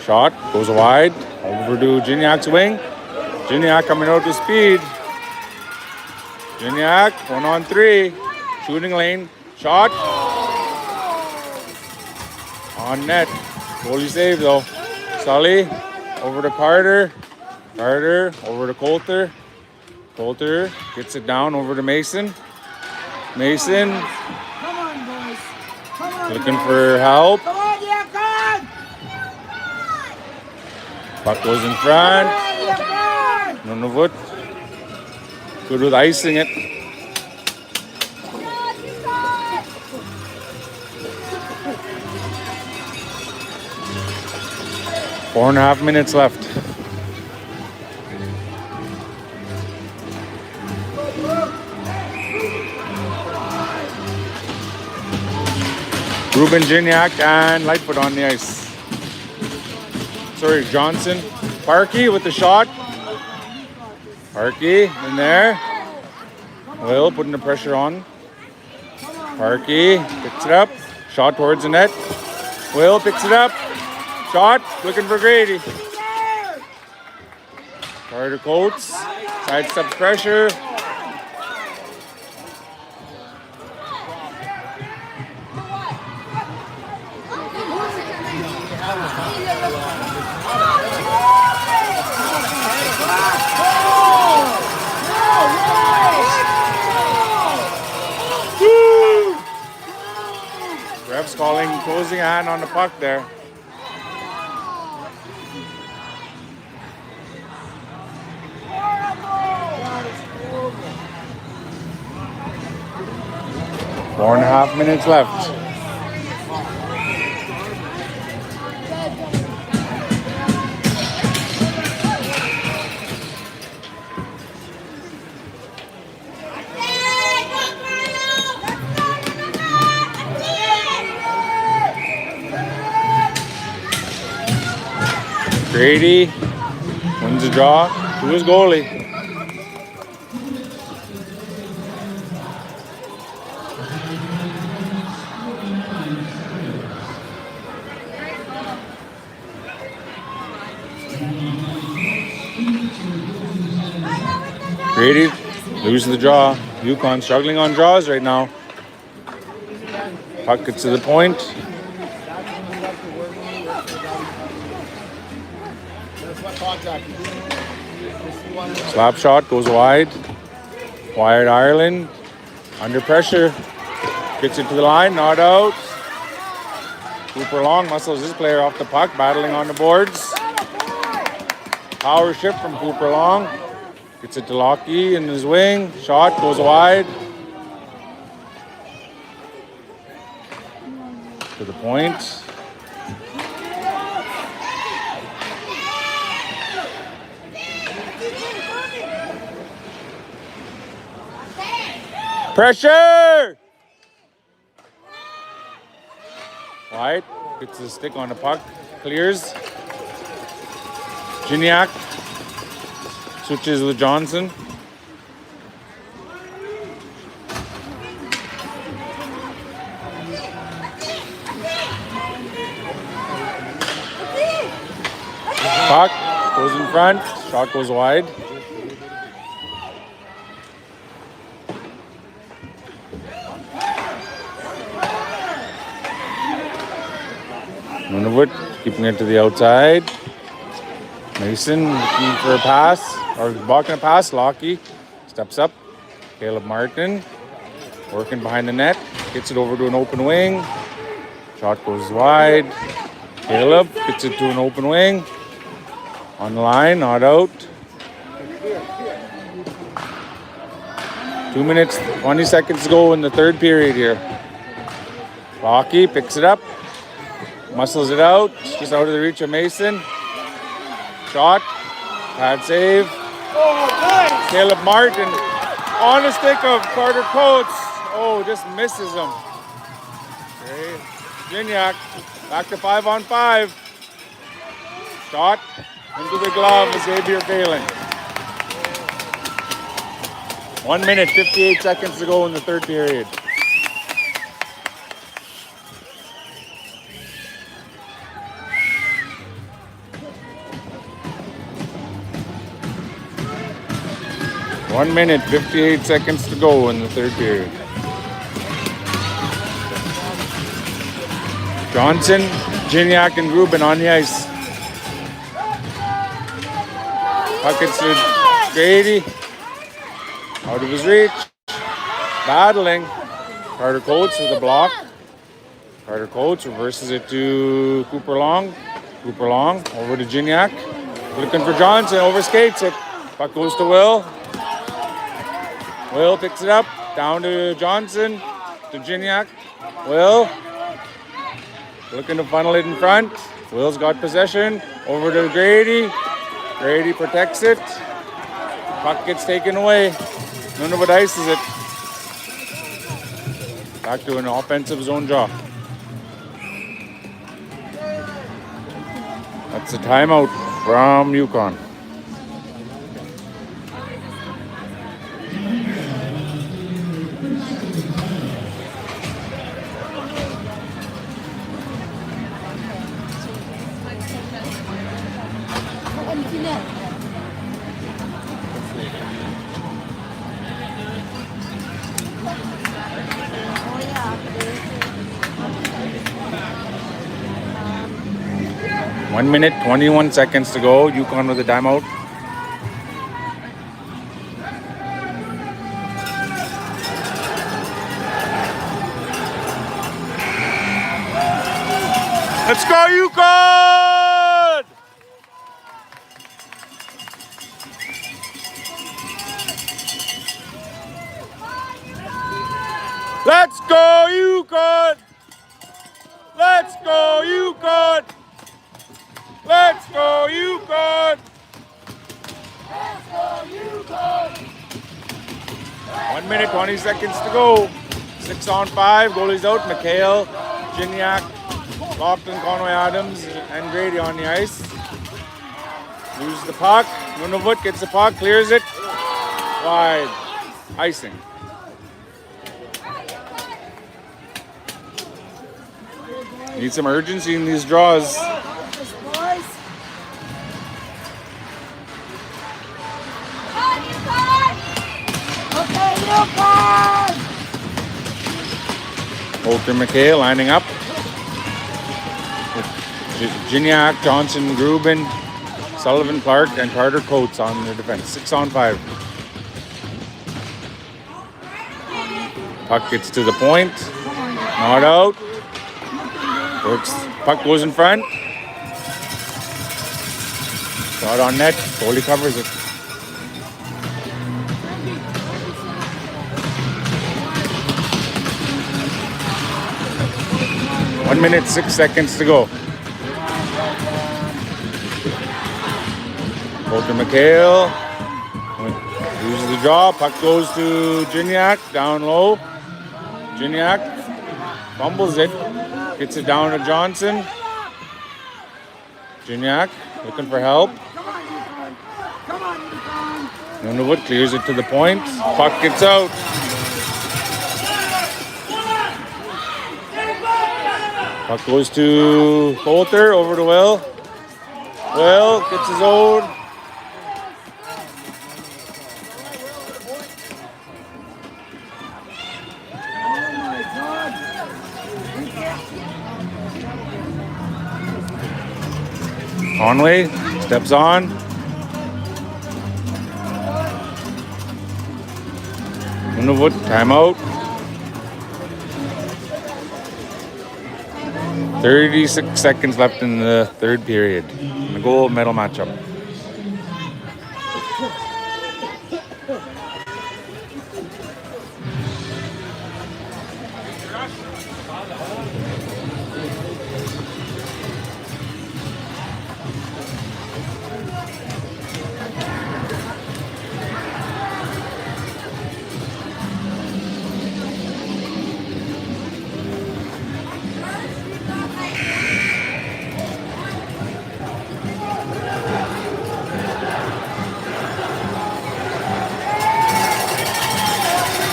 Shot goes wide. Over to Gignac's wing. Gignac coming out to speed. Gignac, 1-on-3. Shooting lane. Shot. On net. Goalie save though. Sully over to Carter. Carter over to Coulter. Coulter gets it down over to Mason. Mason Come on, boys. Come on, looking boys. for help. Come on, Yukon. Puck goes in front. Nunavut. Good with icing it. Four and a half minutes left. Ruben Gignac and Lightfoot on the ice. Sorry, Johnson. Parkey with the shot. Parkey in there. Will putting the pressure on. Parkey picks it up. Shot towards the net. Will picks it up. Shot looking for Grady. Carter Coates. Sidesteps pressure. Ref's calling closing hand on the puck there. Four and a half minutes left. Grady wins the draw to his goalie. Grady loses the draw. Yukon struggling on draws right now. Puck gets to the point. Slap shot goes wide. Wired Ireland. Under pressure. Gets it to the line. Not out. Cooper Long muscles his player off the puck. Battling on the boards. Power shift from Cooper Long. Gets it to Lockie in his wing. Shot goes wide. To the point. Pressure! Wide. Gets the stick on the puck. Clears. Gignac. Switches with Johnson. Puck goes in front. Shot goes wide. Nunavut keeping it to the outside. Mason looking for a pass, or blocking a pass. Lockie steps up. Caleb Martin working behind the net. Gets it over to an open wing. Shot goes wide. Caleb gets it to an open wing. On the line, not out. 2 minutes, 20 seconds to go in the third period here. Lockie picks it up. Muscles it out. Just out of the reach of Mason. Shot. Pad save. Caleb Martin on the stick of Carter Coates. Oh, just misses him. Okay. Gignac back to 5-on-5. Shot into the glove of Xavier Phelan. 1 minute, 58 seconds to go in the third period. One minute, 58 seconds to go in the third period. Johnson, Gignac, and Rubin on the ice. Puckets to Grady. Out of his reach. Battling. Carter Coates with a block. Carter Coates reverses it to Cooper Long. Cooper Long over to Gignac. Looking for Johnson, overskates it. Puck goes to Will. Will picks it up, down to Johnson, to Gignac. Will, looking to funnel it in front. Will's got possession, over to Grady. Grady protects it. Puck gets taken away. Nunavut ices it. Back to an offensive zone draw. That's a timeout from Yukon. Oh, 1 minute, 21 seconds to go. Yukon with a timeout. Let's go, Yukon! Let's go, Yukon! Let's go, Yukon! Let's go, Yukon! Let's go, Yukon! 1 minute, 20 seconds to go. 6 on 5. Goalie's out. McHale, Gignac, Lofton, Conway Adams, and Grady on the ice. Loses the puck. Nunavut gets the puck, clears it. Wide. Icing. Need some urgency in these draws. Walter McHale lining up. Gignac, Johnson, Grubin, Sullivan, Clark, and Carter Coates on the defense. 6 on 5. Puck gets to the point. Not out. Works. Puck goes in front. Shot on net. Goalie covers it. One minute, 6 seconds to go. Walter McHale uses the draw. Puck goes to Gignac, down low. Gignac fumbles it. Gets it down to Johnson. Gignac looking for help. Nunavut clears it to the point. Puck gets out. Puck goes to Coulter, over to Will. Will gets his own. Conway steps on. Nunavut, timeout. 36 seconds left in the third period. The gold medal matchup.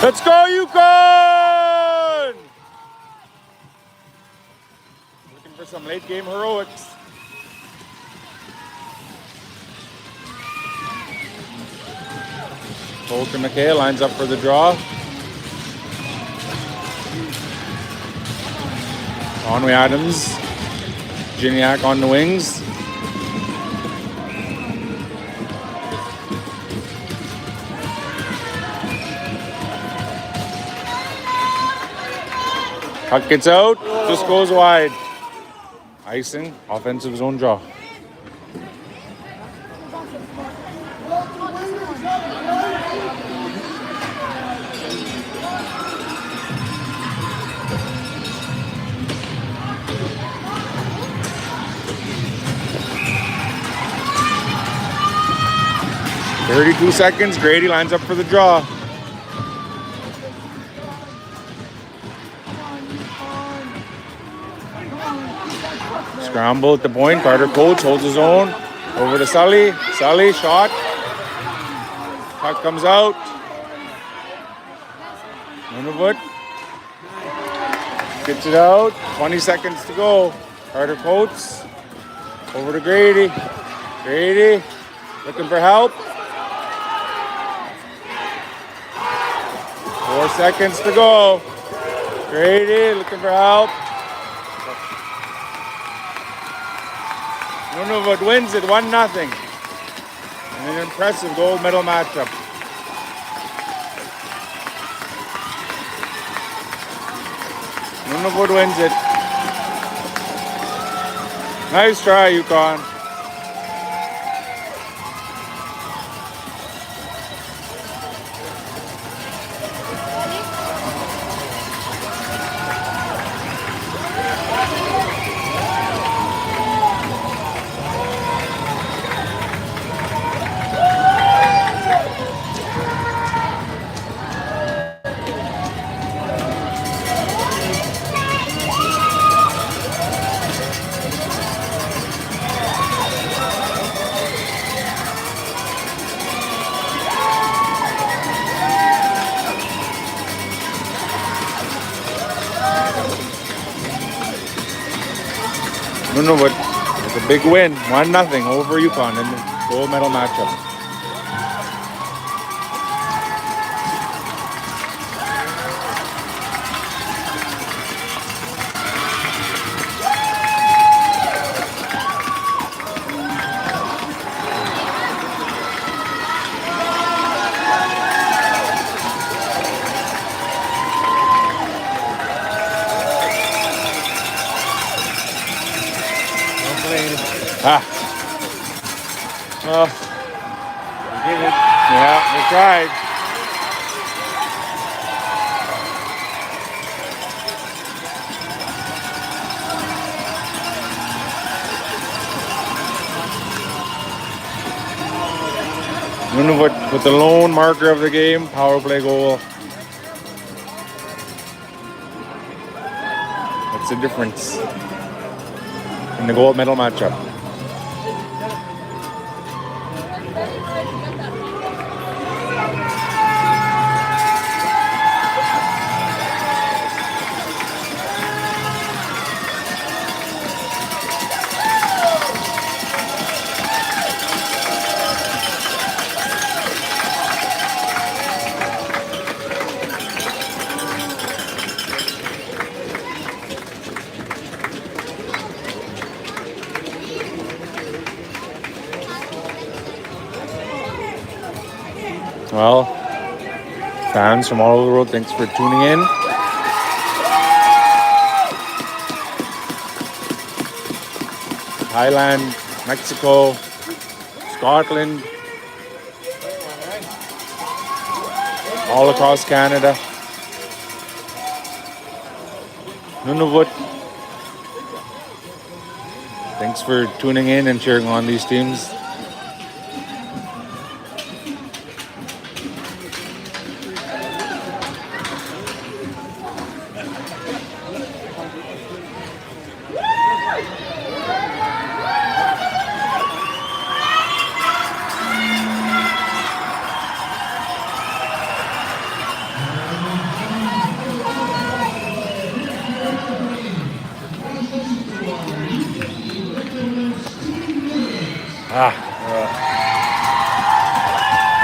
Let's go, Yukon! Looking for some late game heroics. Walter McHale lines up for the draw. Conway Adams, Gignac on the wings. Puck gets out, just goes wide. Icing, offensive zone draw. "32 seconds. Grady lines up for the draw. Scramble at the point. Carter Coates holds his own. Over to Sully. Sully, shot. Puck comes out. Nunavut gets it out. 20 seconds to go. Carter Coates. Over to Grady. Grady looking for help. 4 seconds to go. Grady looking for help. Nunavut wins it 1-0. And an impressive gold medal matchup. Nunavut wins it. Nice try, Yukon. Nunavut with a big win, 1-0 over Yukon in the gold medal matchup. Well, we did it. Yeah, we tried. Nunavut with the lone marker of the game, power play goal. That's the difference in the gold medal matchup. Well, fans from all over the world, thanks for tuning in. Thailand, Mexico, Scotland, all across Canada. Nunavut, thanks for tuning in and cheering on these teams.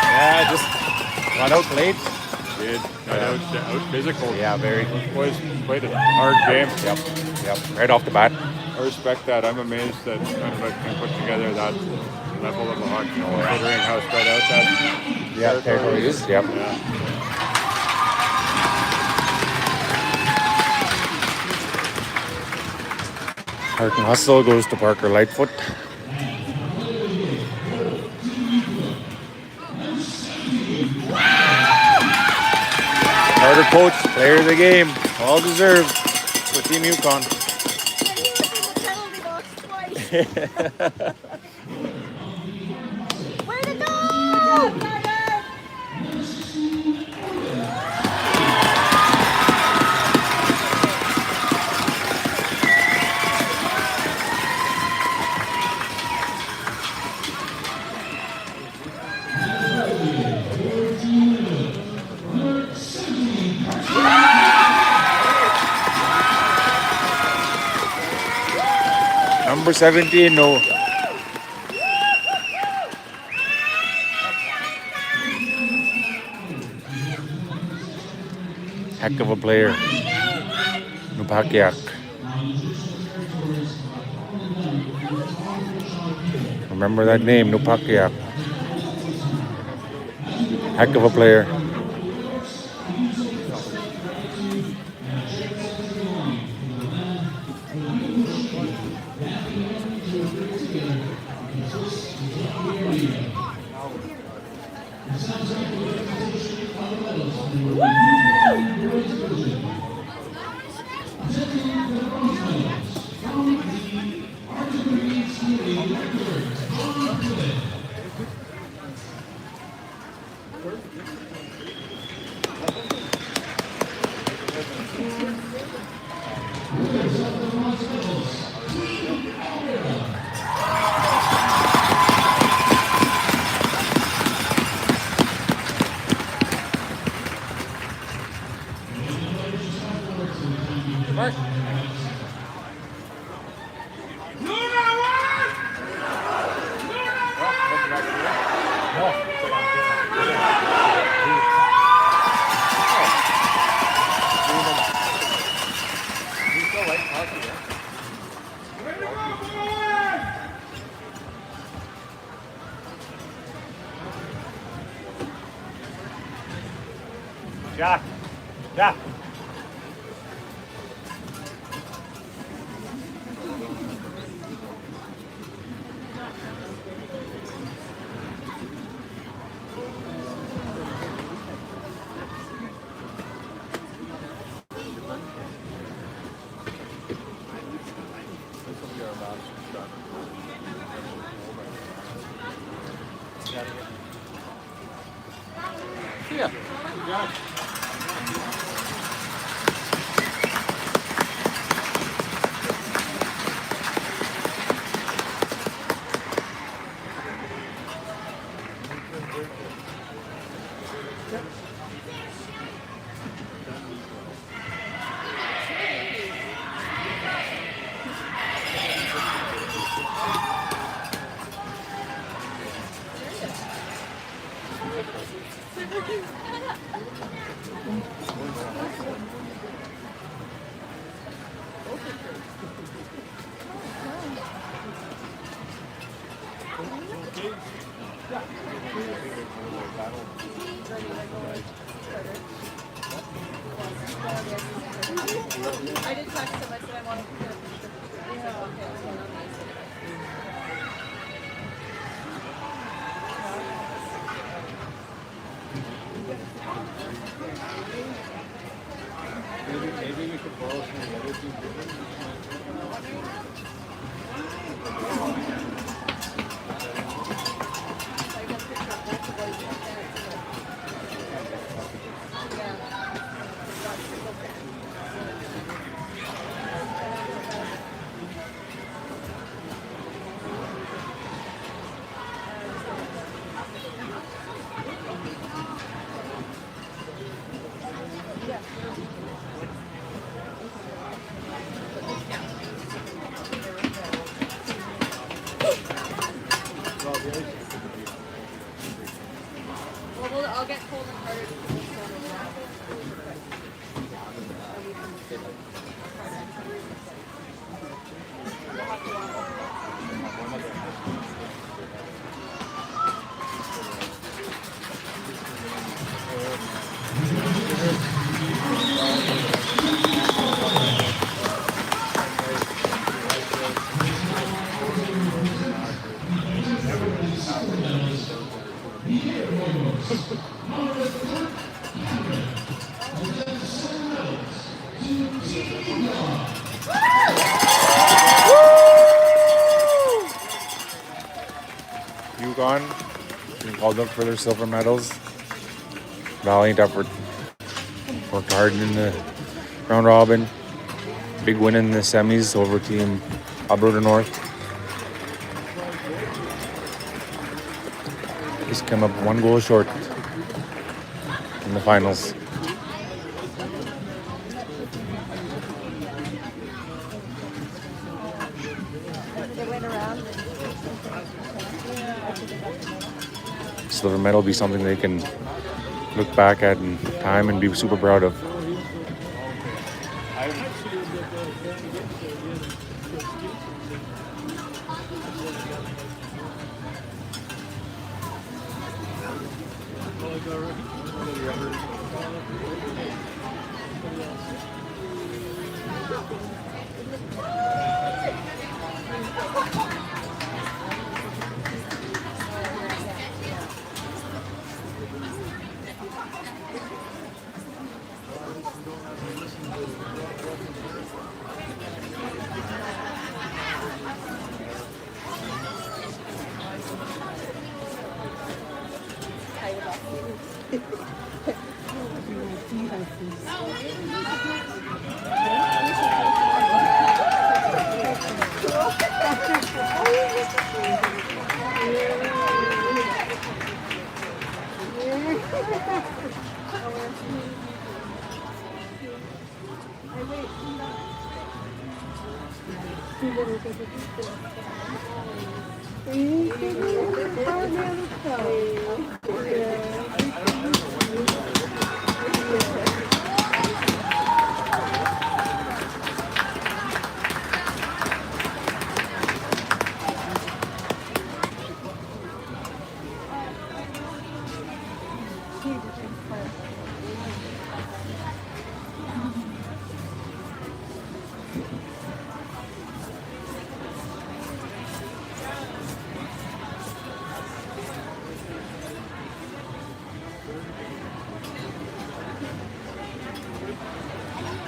Yeah, just got out late. Did out physical. Yeah, very. Was quite a hard game. Yep, right off the bat. I respect that. I'm amazed that Nunavut can put together that level of a hockey, considering how spread out that territory is. Yep. Yeah. Park and Hustle goes to Parker Lightfoot. Another coach, player of the game, all deserved for Team Yukon. Way to go! Number 17, no. Heck of a player. Nupakiak. Remember that name, Nupakiak. Heck of a player. Yeah. Yeah. I did text him. I said I wanted to get a picture. He's like, okay, what's going on? I said, Maybe we could borrow some of the other two pictures. well, I'll get cold and harder. Yukon being called up for their silver medals. Valiant effort. Worked hard in the round robin. Big win in the semis over Team Alberta North. Just came up 1 goal short in the finals. Silver medal will be something they can look back at in time and be super proud of.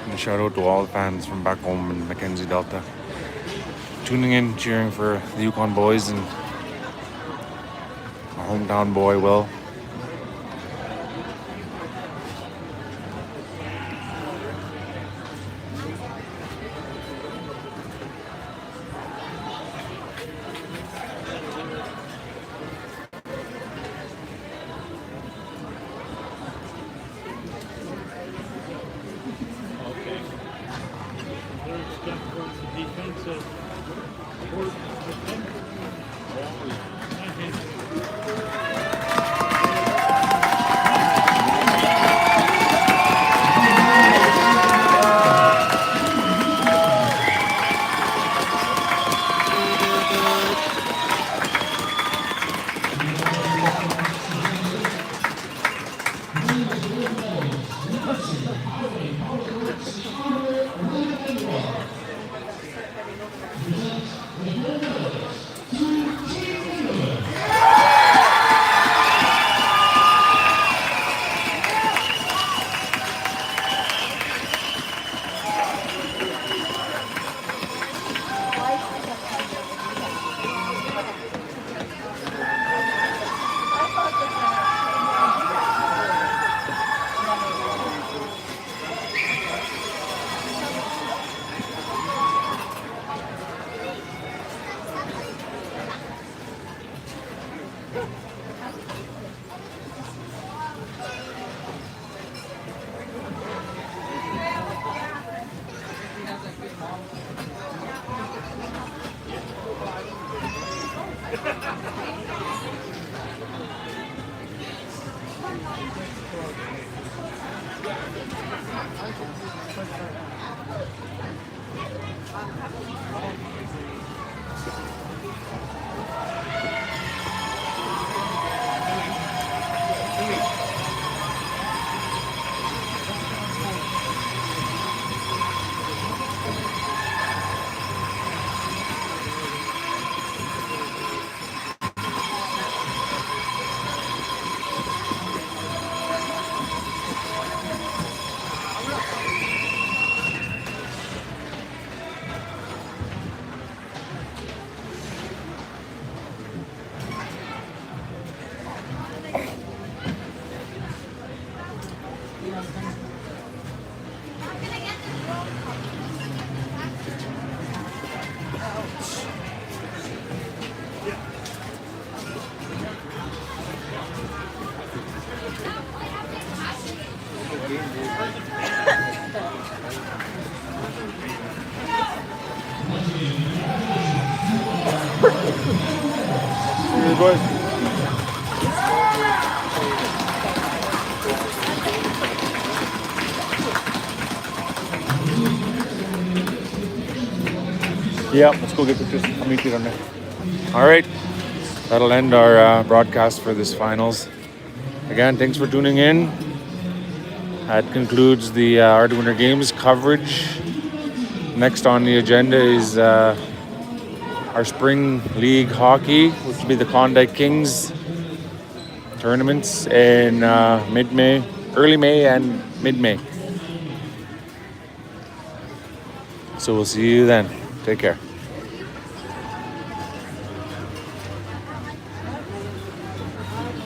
And a shout out to all the fans from back home in Mackenzie Delta, tuning in, cheering for the Yukon boys and my hometown boy, Will. Here, boys. Yeah, let's go get pictures. I'll meet you down there. All right. That'll end our broadcast for this finals. Again, thanks for tuning in. That concludes the Art Winter Games coverage. Next on the agenda is our spring league hockey, which will be the Klondike Kings tournaments in mid-May, early May and mid-May. So we'll see you then. Take care.